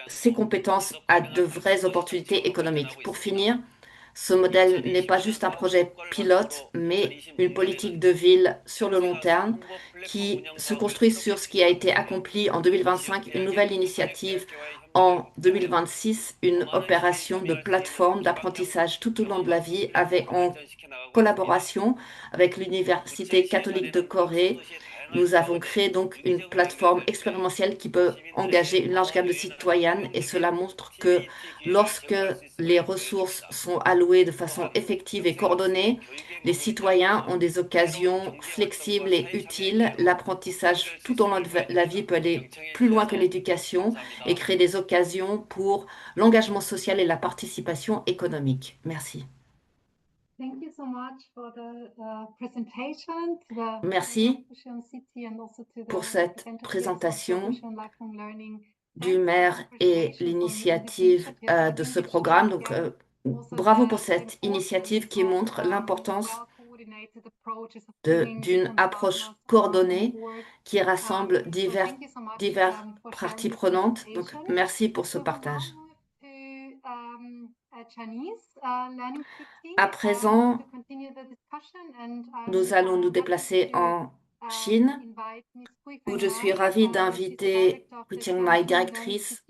ces compétences à de vraies opportunités économiques. Pour finir, ce modèle n'est pas juste un projet pilote, mais une politique de ville sur le long terme qui se construit sur ce qui a été accompli en 2025, une nouvelle initiative en 2026, une opération de plateforme d'apprentissage tout au long de la vie en collaboration avec l'Université catholique de Corée. Nous avons créé donc une plateforme expérientielle qui peut engager une large gamme de citoyennes et cela montre que lorsque les ressources sont allouées de façon effective et coordonnée, les citoyens ont des occasions flexibles et utiles. L'apprentissage tout au long de la vie peut aller plus loin que l'éducation et créer des occasions pour l'engagement social et la participation économique. Merci. Merci pour cette présentation du maire et l'initiative de ce programme. Donc, bravo pour cette initiative qui montre l'importance d'une approche coordonnée qui rassemble diverses parties prenantes. Donc, merci pour ce partage. À présent, nous allons nous déplacer en Chine, où je suis ravie d'inviter Hui Chengmai, directrice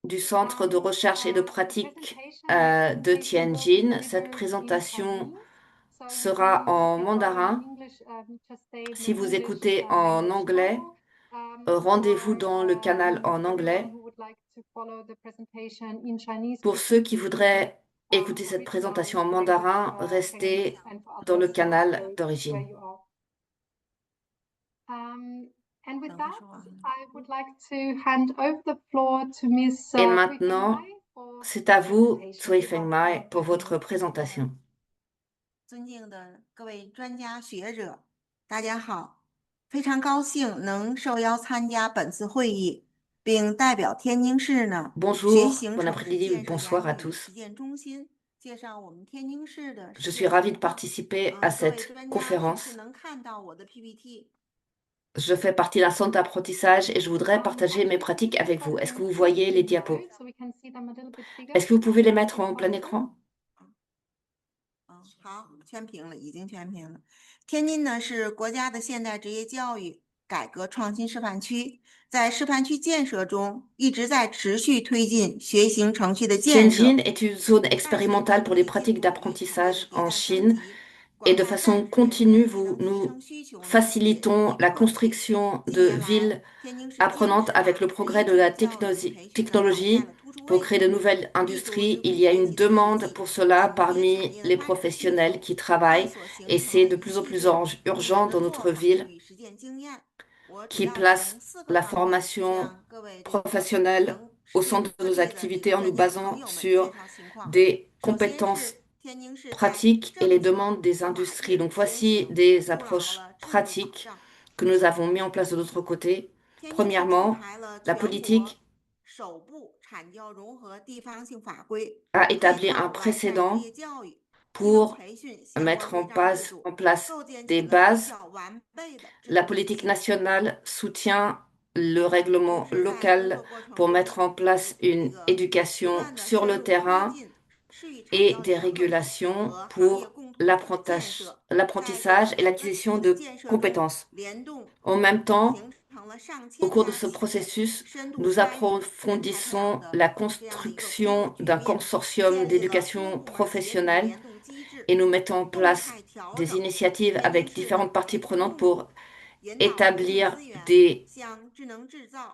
du Centre de recherche et de pratique de Tianjin. Cette présentation sera en mandarin. Si vous écoutez en anglais, rendez-vous dans le canal en anglais. Pour ceux qui voudraient écouter cette présentation en mandarin, restez dans le canal d'origine. Et maintenant, c'est à vous, Cui Fengmai, pour votre présentation. 尊敬的各位专家学者，大家好！非常高兴能受邀参加本次会议，并代表天津市呢 Bonjour, bon après-midi, bonsoir à tous. Je suis ravie de participer à cette conférence. Je fais partie d'un centre d'apprentissage et je voudrais partager mes pratiques avec vous. Est-ce que vous voyez les diapos? Est-ce que vous pouvez les mettre en plein écran? 好，全屏了，已经全屏了。天津呢是国家的现代职业教育改革创新示范区，在示范区建设中一直在持续推进学习程序的建设。 Tianjin est une zone expérimentale pour les pratiques d'apprentissage en Chine et de façon continue, nous facilitons la construction de villes apprenantes avec le progrès de la technologie. Pour créer de nouvelles industries, il y a une demande pour cela parmi les professionnels qui travaillent et c'est de plus en plus urgent dans notre ville qui place la formation professionnelle au centre de nos activités en nous basant sur des compétences pratiques et les demandes des industries. Donc voici des approches pratiques que nous avons mis en place de l'autre côté. Premièrement, la politique a établi un précédent pour mettre en place des bases. La politique nationale soutient le règlement local pour mettre en place une éducation sur le terrain et des régulations pour l'apprentissage et l'acquisition de compétences. En même temps, au cours de ce processus, nous approfondissons la construction d'un consortium d'éducation professionnelle et nous mettons en place des initiatives avec différentes parties prenantes pour établir des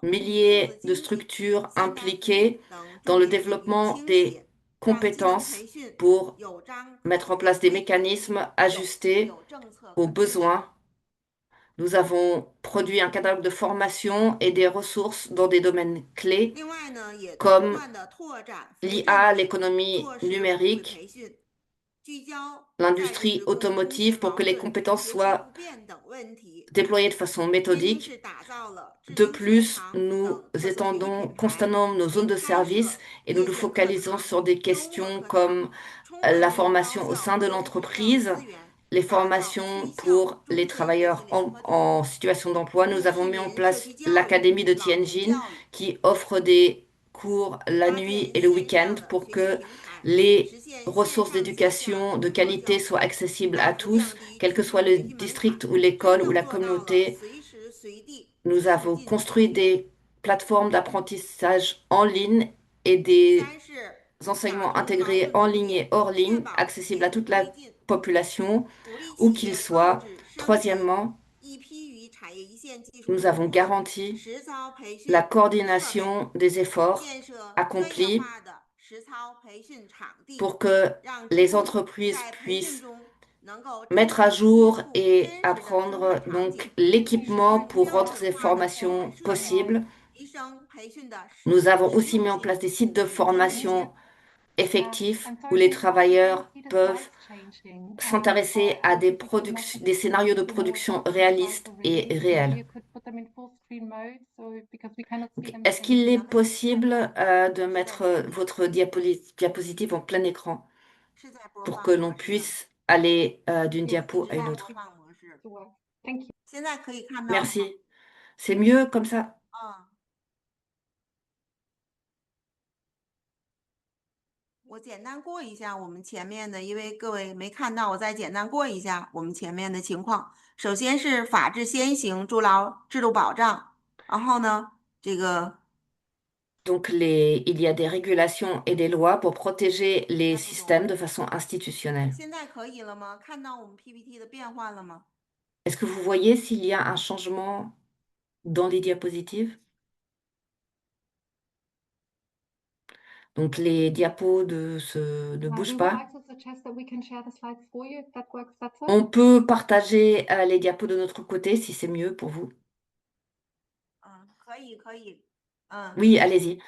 milliers de structures impliquées dans le développement des compétences pour mettre en place des mécanismes ajustés aux besoins. Nous avons produit un catalogue de formations et des ressources dans des domaines clés comme l'IA, l'économie numérique, l'industrie automotive pour que les compétences soient déployées de façon méthodique. De plus, nous étendons constamment nos zones de service et nous nous focalisons sur des questions comme la formation au sein de l'entreprise, les formations pour les travailleurs en situation d'emploi. Nous avons mis en place l'Académie de Tianjin qui offre des cours la nuit et le week-end pour que les ressources d'éducation de qualité soient accessibles à tous, quel que soit le district ou l'école ou la communauté. Nous avons construit des plateformes d'apprentissage en ligne et des enseignements intégrés en ligne et hors ligne, accessibles à toute la population, où qu'ils soient. Troisièmement, nous avons garanti la coordination des efforts accomplis pour que les entreprises puissent mettre à jour et apprendre donc l'équipement pour rendre ces formations possibles. Nous avons aussi mis en place des sites de formation effectifs où les travailleurs peuvent s'intéresser à des scénarios de production réalistes et réels. Est-ce qu'il est possible de mettre votre diapositive en plein écran pour que l'on puisse aller d'une diapo à une autre? Merci. C'est mieux comme ça? 我简单过一下我们前面的，因为各位没看到，我再简单过一下我们前面的情况。首先是法治先行，筑牢制度保障。然后呢，这个 Donc, il y a des régulations et des lois pour protéger les systèmes de façon institutionnelle. 现在可以了吗？看到我们 PPT 的变化了吗？ Est-ce que vous voyez s'il y a un changement dans les diapositives? Donc, les diapos ne bougent We would pas. like to suggest that we can share the slides for you if that works better. On peut partager les diapos de notre côté si c'est mieux pour vous. 可以，可以。嗯 Oui, allez-y.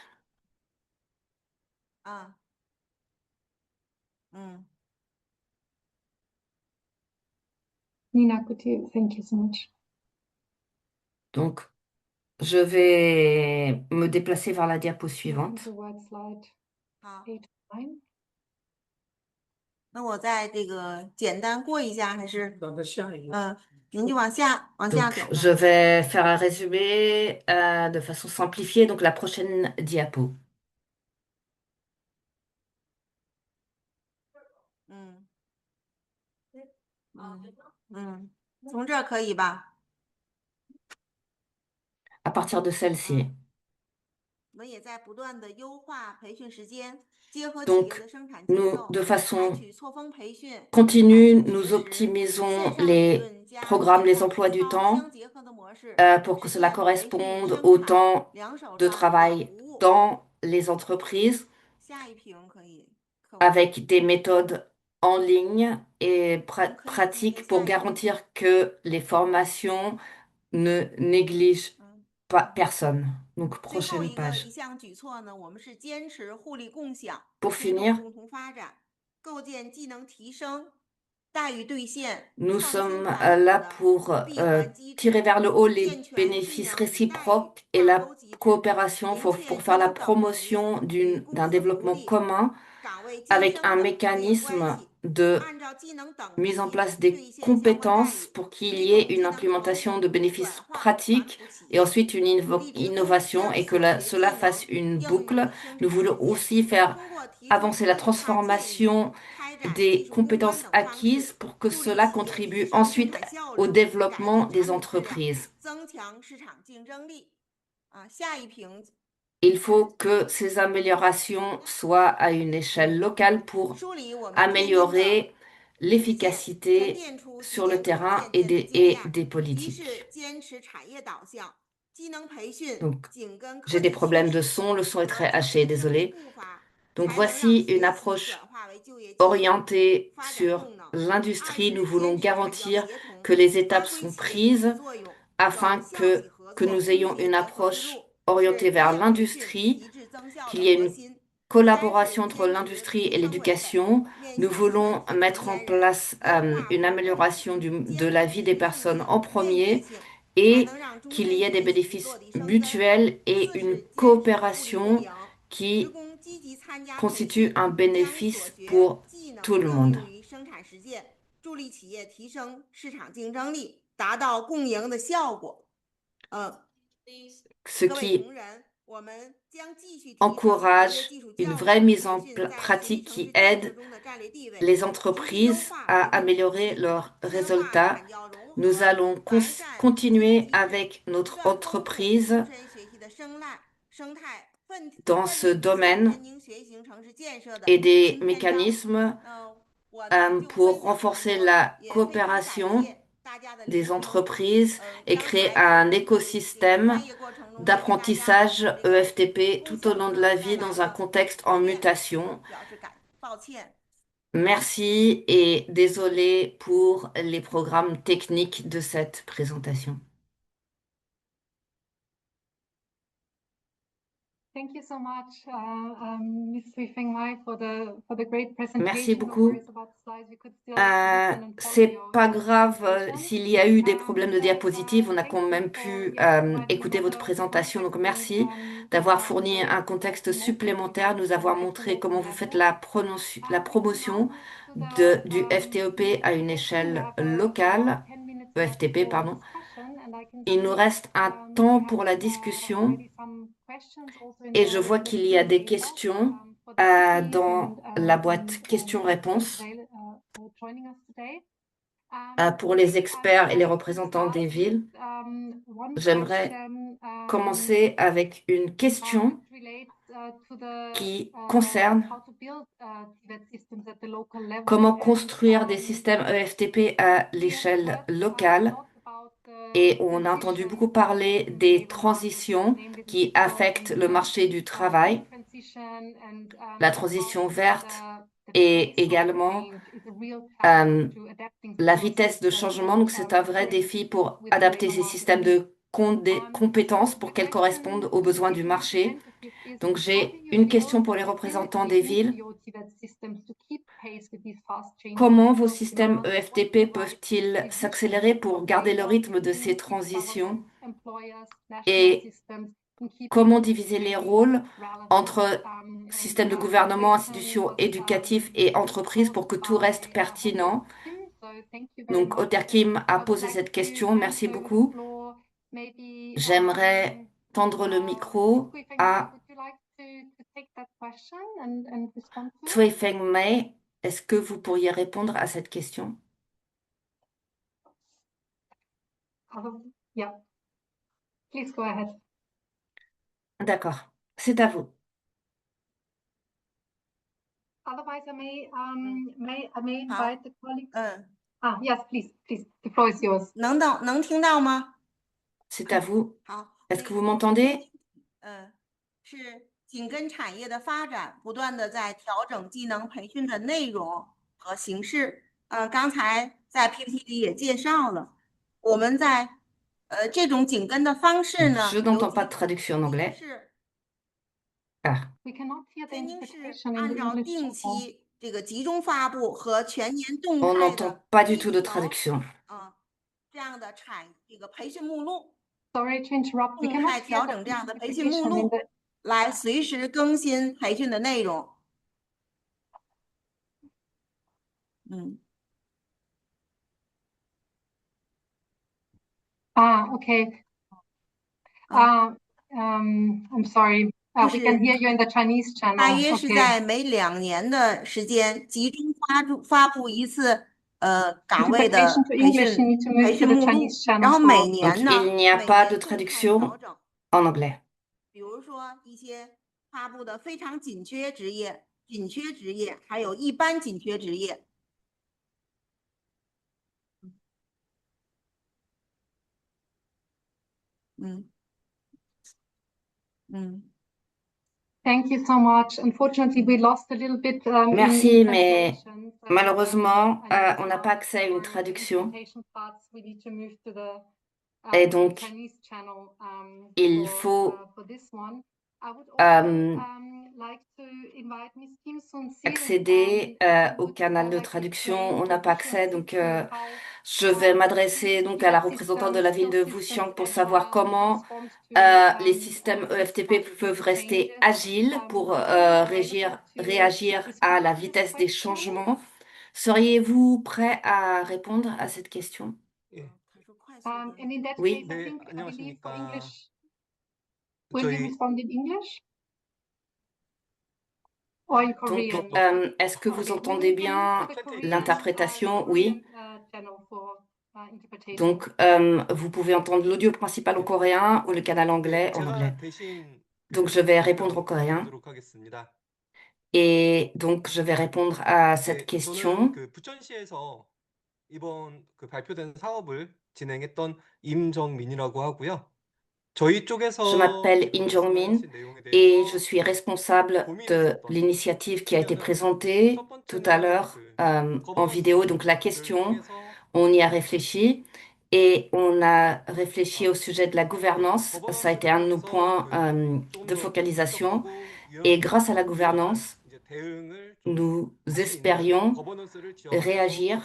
嗯嗯。 Nina, thank you so much. Donc, je vais me déplacer vers la diapo suivante. The word slide 好， 89. 那我再这个简单过一下，还是让它下一个。您就往下走 Donc, 吧。 je vais faire un résumé de façon simplifiée. Donc, la prochaine diapo. 嗯从这儿可以吧？ À partir de celle-ci. 我们也在不断的优化培训时间，结合企 Donc, 业的生产节 nous, 奏， de 采 façon 取错峰培训、 continue, 反复 nous 学时、 optimisons 线上理 les 论加 programmes, 线 les 下 emplois 实 du 操 temps 相结合的模式， pour que 实 cela 现培训、 corresponde 生 au 产 temps 两手 de 抓 travail 两服务。 dans les entreprises 下一屏可以。课文 avec des méthodes en ligne et pratiques pour Exact. garantir que les formations ne négligent pas personne. Donc, 最后 prochaine 一 page. 项举措呢，我们是坚持互利共享， Pour 推动 finir, 共同发展，构建技能提升、待遇兑现、 nous 创新 sommes 反哺 là 的 pour 闭环机 tirer 制， vers le haut les 健全技 bénéfices 能与待遇 réciproques et 挂 la 钩机制， coopération 连 pour 切 faire 技 la 能等级 promotion 与公 d'un 司福 développement 利、 commun 岗位晋 avec 升 un 等之间关 mécanisme 系， de 按照技能等 mise en 级 place des 兑现相关待 compétences 遇， pour qu'il 推 y ait 动 une 技能 implémentation 成 de 果 bénéfices 转化返 pratiques 哺企 et 业， ensuite une 鼓励职工 innovation 将 et que 所学 cela 技 fasse 能 une 应 boucle. 用于生 Nous 产 voulons 实践， aussi faire 通过提供 avancer la 可视化建议， transformation 开展技 des 术攻关 compétences 等方 acquises 式， pour que 助力 cela 企业提 contribue 升生 ensuite 产效 au 率， 改 développement 进 des 产品质量， entreprises. 增强市场竞争力。下一屏 Il faut que ces améliorations soient à une échelle locale pour 梳理我们天津的 améliorer 再 l'efficacité 电出 sur le 体检组 terrain 借鉴的经 et 验， des 一 politiques. 是坚持产业导向，技能培训 Donc, 紧跟 j'ai 科 des 技趋 problèmes de 势， son, le son est 和 très 转 haché, 型升级 désolé. 步伐， Donc 才能让 voici 学 une 习 approche 转化为就业机会， orientée 发展 sur 动能。 l'industrie. 二 Nous 是 voulons 坚持产教 garantir 协同， que les 发 étapes 挥 sont 企业体 prises 作用， afin 走校企合 que 作， nous 工 ayons 学 une 结合之 approche 路， orientée 是 vers 职业培训 l'industrie, 提质增效 qu'il 的 y ait 核 une 心。 collaboration entre l'industrie et 提升为本， l'éducation. 面 Nous 向 voulons 全体 mettre 成 en 年人， place 优化 une 国人 amélioration 体， de 兼 la 顾 vie des 培训 personnes 性、 en 便捷 premier 性，才 et 能让终 qu'il 身 y ait des 学习 bénéfices 落地生根。 mutuels et 四 une 是坚持互利共 coopération 赢， 职 qui 工积极参加培 constitue 训， un 将所 bénéfice 学 pour 技能 tout le 应 monde. 用于生产实践，助力企业提升市场竞争力，达到共赢的效果。Ce 各位 qui 同仁，我们将继续提升职业 encourage 技术 une 教 vraie 育 mise 培 en 训在学习 pratique 城 qui 市建设 aide 中的战略地位， les 持续优 entreprises 化 à 培训体 améliorer 系， leurs 深化 résultats. 产教融 Nous 合， allons 完善就业 continuer 机制， avec 不 notre 断丰富 entreprise 终身学习的生态， dans 奋 ce 力实现 domaine 天津学行城市建设的 et des 新篇章。 mécanismes 我呢就 pour 分享这么 renforcer 多， la 也非常感 coopération 谢大家的聆 des 听。 entreprises et 将 créer 来 un 在这个 écosystème 专业过程中也跟大家 d'apprentissage 这个 EFTP 共 tout au 享 long 呢 de la 带 vie 来 dans un 的 contexte 不 en 便， mutation. 表示抱歉。 Merci et désolé pour les programmes techniques de cette présentation. Thank you so much, Ms. Hui Feng Mai, for the great Merci presentation. No beaucoup. worries about the slides. We could still listen and follow C'est your pas grave presentation. s'il y a eu des problèmes de So, diapositives, on a thank quand you même for pu providing écouter votre another présentation. Donc interesting, merci d'avoir fourni un way contexte to more supplémentaire, nous avoir montré comment vous faites la promotion du the FTEP à une échelle we have locale, around 10 minutes left EFTP, for pardon. discussion, and I can Il nous see reste un we temps have pour la discussion already some questions also in et je vois the qu'il y a des Q&A box, questions for the attendees dans la boîte questions-réponses joining us today. pour les experts et les représentants des villes. J'aimerais commencer avec une question qui concerne comment construire des systèmes EFTP à l'échelle locale. Et on a entendu beaucoup parler des transitions qui affectent le marché du travail, la transition verte et également la vitesse de changement. Donc, c'est un vrai défi pour adapter ces systèmes de compétences pour qu'elles correspondent aux besoins du marché. Donc, j'ai une question pour les représentants des villes. Comment vos systèmes EFTP peuvent-ils s'accélérer pour garder le rythme de ces transitions? Et comment diviser les rôles entre système de gouvernement, institutions éducatives et entreprises pour que tout reste pertinent? Donc, Oterkim a posé cette question. Merci beaucoup. J'aimerais tendre le micro à Cui Feng Mei. Est-ce que vous pourriez répondre à cette question? Yeah. Please go ahead. D'accord, c'est à vous. Otherwise, I may invite the colleagues. Yes, please, the floor is yours. 能听到吗？ C'est à vous. 好， Est-ce que vous m'entendez? 是紧跟产业的发展，不断的在调整技能培训的内容和形式。刚才在 PPT 里也介绍了，我们在这种紧跟的方式呢， Je n'entends pas de traduction en anglais. 是 Ah, We cannot hear the 天津市 interpretation in 按 the 照 English 定 channel. 期这个集中发布和全年动 on 态 n'entend 的 pas du tout de 一条 traduction. 这样的这个培训目录， Sorry to interrupt. We 动 cannot 态 hear 调 the 整这样的培训目 interpretation in 录， the 来随时更新培训的内容。Okay. I'm sorry. We can hear you in the Chinese channel. 大约是 Okay. 在每2年的时间集中发布一次岗位的 Interpretation to English, you need to move 培 to 训 the 目录 Chinese，channel 然后每 for- 年 Donc, 呢， il n'y a 每 pas 年 de 动态 traduction 调整。 en anglais. 比如说一些发布的非常紧缺职业、还有一般紧缺职业。Thank you so much. Unfortunately, we lost a little bit Merci, in mais translation, so, malheureusement, I on n'a pas accès à une for the traduction. interpretation parts, we need to move to the Et donc, Chinese channel, il faut for this one. I would euh, also like to invite Miss Kim Sun-sil, accéder who au would, canal de like traduction. explain On n'a for pas Vision accès, donc 6 how je vais m'adresser donc à la représentante de la ville de Wuxiang pour savoir comment les systèmes EFTP peuvent rester agiles pour réagir à la vitesse des changements. Seriez-vous prêt à répondre à cette question? And in that Oui. case, I believe for 안녕하십니까. English, will you 저희 respond in English? Or in Donc, Korean? est-ce que vous Okay, we entendez will then bien move to the Korean, l'interprétation? Oui. channel for interpretation. Donc, vous pouvez entendre l'audio principal en coréen ou le canal anglais en anglais. 제가 대신 Donc, je vais répondre en coréen. 드리도록 하겠습니다. Et donc, je vais répondre à cette 네, question. 저는 그 부천시에서 이번 그 발표된 사업을 진행했던 임정민이라고 하고요. 저희 쪽에서 Je m'appelle In Jong-min 말씀하신 내용에 et 대해서 je suis responsable de l'initiative qui a été présentée tout à l'heure en vidéo. Donc, la question, on y a réfléchi et on a réfléchi au sujet de la gouvernance. Ça a été un de nos points de focalisation. Et grâce à la gouvernance, nous espérions réagir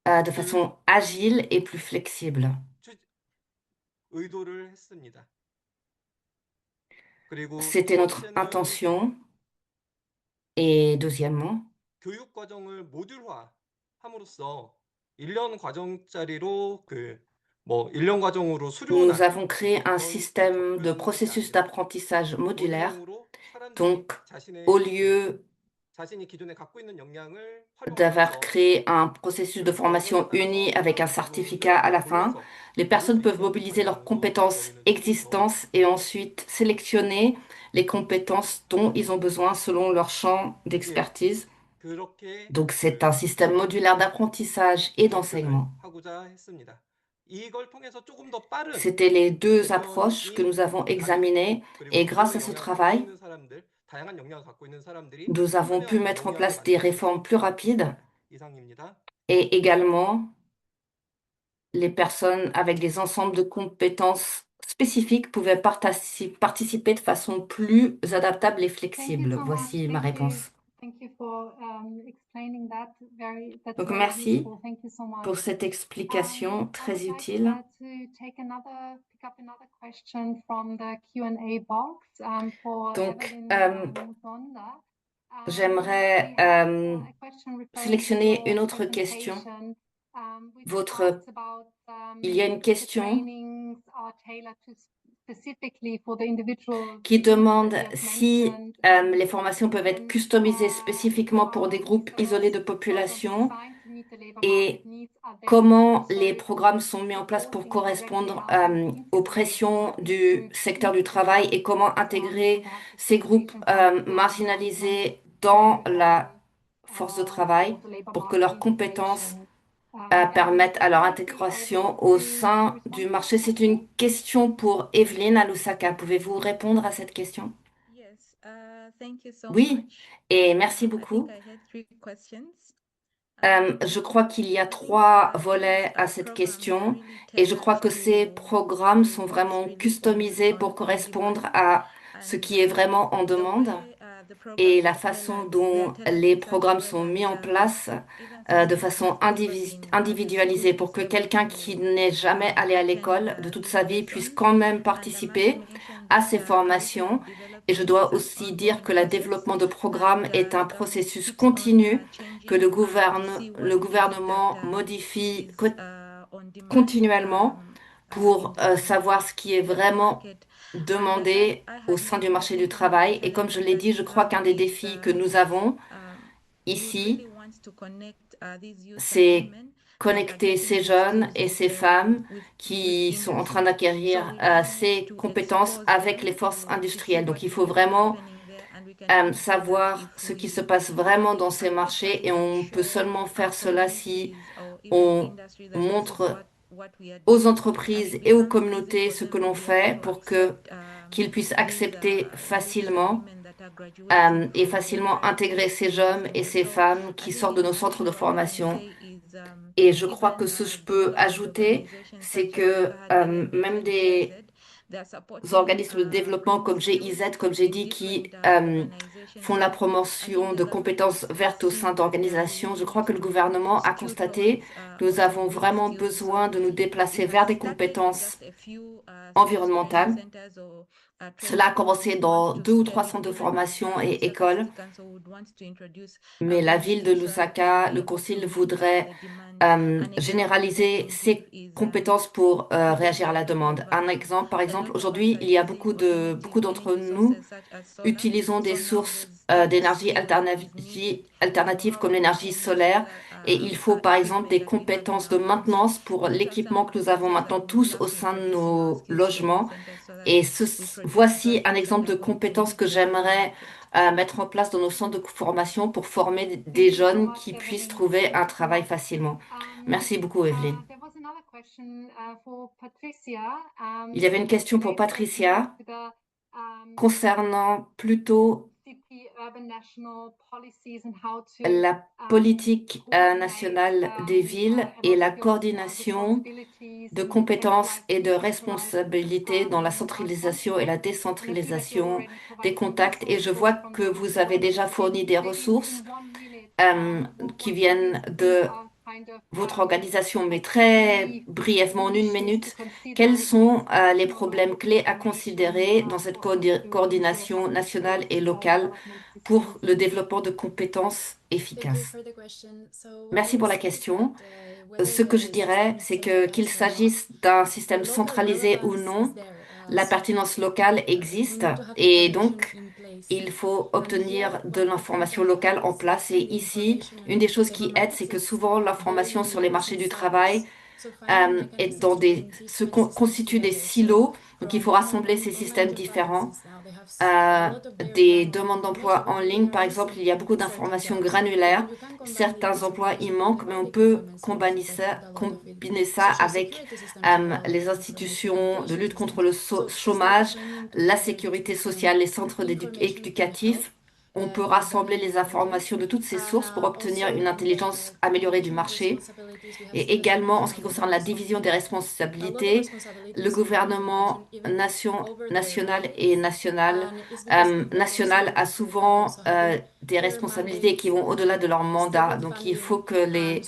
de façon agile et plus flexible. 의도를 했습니다. 그리고 C'était 두 notre 번째는 intention. Et deuxièmement, 교육 과정을 모듈화함으로써 1년 과정짜리로 뭐 1년 과정으로 nous 수료나 avons créé un système de processus d'apprentissage modulaire. Donc, au lieu 자신이 기존에 갖고 있는 역량을 d'avoir 활용해서 créé un processus de formation uni avec un certificat à la fin, les personnes peuvent mobiliser leurs compétences existantes et ensuite sélectionner les compétences dont ils ont besoin selon leur champ 예, d'expertise. 그렇게 Donc, c'est un système modulaire d'apprentissage et 접근을 d'enseignement. 하고자 했습니다. 이걸 통해서 조금 더 빠른 C'était les deux approches que nous avons examinées et grâce à ce travail, 다양한 영향을 갖고 있는 사람들이 nous avons pu 참여하는 mettre en 영향을 place des réformes plus rapides 이상입니다. et également les personnes avec des ensembles de compétences spécifiques pouvaient participer de façon plus adaptable et Thank you flexible. so much. Voici ma réponse. Thank you for explaining that. That's Donc, very merci useful. Thank you so much. pour cette explication I très would like utile. to pick up another question from the Q&A box for Donc, Evelyn Muzonda. J'aimerais We have a question referring to sélectionner your une autre question. presentation, which Votre- asks about, Il y a une if the question trainings are tailored specifically for the individual qui groups that demande you have si mentioned, les formations peuvent être customisées spécifiquement pour des groupes isolés de population et comment les programmes sont mis en place pour correspondre aux pressions du secteur du travail et comment intégrer ces groupes marginalisés dans la force de travail pour que leurs compétences permettent à leur intégration au sein du marché. C'est une question pour Evelyne à Lusaka. Pouvez-vous répondre à cette question? Yes, thank you so Oui, much. et merci I beaucoup. think I had 3 questions. Je crois qu'il y a 3 volets à cette question et je crois que ces programmes sont vraiment customisés pour correspondre à ce qui est vraiment en demande et la façon dont les programmes sont mis en place de façon individualisée pour que quelqu'un qui n'est jamais allé à l'école de toute sa vie puisse quand même participer à ces formations. Et je dois aussi dire que le développement de programmes est un processus continu que le gouvernement modifie continuellement pour savoir ce qui est vraiment demandé au sein du marché du travail. Et comme je l'ai dit, je crois qu'un des défis que nous avons ici, c'est connecter ces jeunes et ces femmes qui sont en train d'acquérir ces compétences avec les forces industrielles. Donc, il faut vraiment savoir ce qui se passe vraiment dans ces marchés et on peut seulement faire cela si on montre aux entreprises et aux communautés ce que l'on fait pour qu'ils puissent accepter facilement et facilement intégrer ces jeunes et ces femmes qui sortent de nos centres de formation. Et je crois que ce que je peux ajouter, c'est que même des organismes de développement comme GIZ, comme j'ai dit, qui font la promotion de compétences vertes au sein d'organisations, je crois que le gouvernement a constaté que nous avons vraiment besoin de nous déplacer vers des compétences environnementales. Cela a commencé dans 2 ou 3 centres de formation et écoles, mais la ville de Lusaka, le conseil voudrait généraliser ces compétences pour réagir à la demande. Un exemple, par exemple, aujourd'hui, il y a beaucoup d'entre nous utilisons des sources d'énergie alternatives comme l'énergie solaire et il faut par exemple des compétences de maintenance pour l'équipement que nous avons maintenant tous au sein de nos logements. Et voici un exemple de compétences que j'aimerais mettre en place dans nos centres de formation pour former des jeunes qui puissent trouver un travail facilement. Merci beaucoup, Evelyne. Il y avait une question pour Patricia concernant plutôt la politique nationale des villes et la coordination de compétences et de responsabilités dans la centralisation et la décentralisation des contacts. Et je vois que vous avez déjà fourni des ressources qui viennent de votre organisation, mais très brièvement, en 1 minute, quels sont les problèmes clés à considérer dans cette coordination nationale et locale pour le développement de compétences efficaces? Merci pour la question. Ce que je dirais, c'est qu'il s'agisse d'un système centralisé ou non, la pertinence locale existe et donc il faut obtenir de l'information locale en place. Et ici, une des choses qui aide, c'est que souvent l'information sur les marchés du travail constitue des silos. Donc il faut rassembler ces systèmes différents. des demandes d'emploi en ligne. Par exemple, il y a beaucoup d'informations granulaires. Certains emplois y manquent, mais on peut combiner ça avec les institutions de lutte contre le chômage, la sécurité sociale, les centres éducatifs. On peut rassembler les informations de toutes ces sources pour obtenir une intelligence améliorée du marché. Et également, en ce qui concerne la division des responsabilités, le gouvernement national a souvent des responsabilités qui vont au-delà de leur mandat. Donc, il faut que les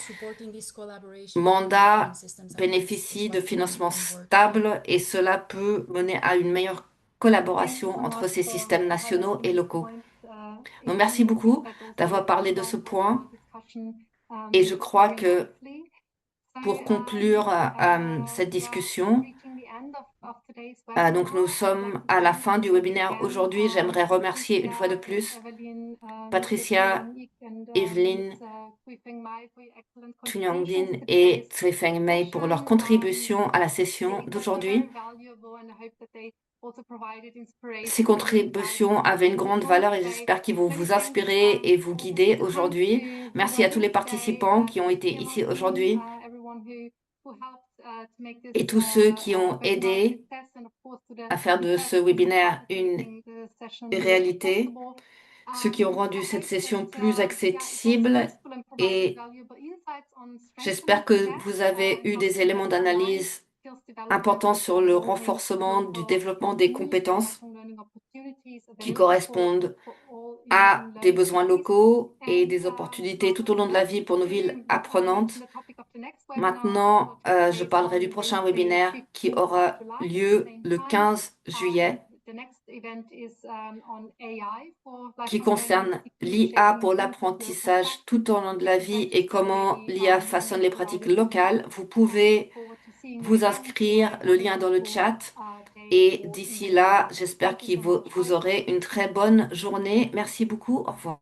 mandats bénéficient de financements stables et cela peut mener à une meilleure collaboration entre ces systèmes nationaux et locaux. Donc, merci beaucoup d'avoir parlé de ce point. Et je crois que pour conclure cette discussion, donc nous sommes à la fin du webinaire aujourd'hui. J'aimerais remercier une fois de plus Patricia, Evelyn, Tuyangdin et Tsui-Feng Mei pour leur contribution à la session d'aujourd'hui. Ces contributions avaient une grande valeur et j'espère qu'ils vont vous inspirer et vous guider aujourd'hui. Merci à tous les participants qui ont été ici aujourd'hui et tous ceux qui ont aidé à faire de ce webinaire une réalité, ceux qui ont rendu cette session plus accessible et j'espère que vous avez eu des éléments d'analyse importants sur le renforcement du développement des compétences qui correspondent à des besoins locaux et des opportunités tout au long de la vie pour nos villes apprenantes. Maintenant, je parlerai du prochain webinaire qui aura lieu le 15 juillet, qui concerne l'IA pour l'apprentissage tout au long de la vie et comment l'IA façonne les pratiques locales. Vous pouvez vous inscrire, le lien dans le chat. Et d'ici là, j'espère que vous aurez une très bonne journée. Merci beaucoup. Au revoir.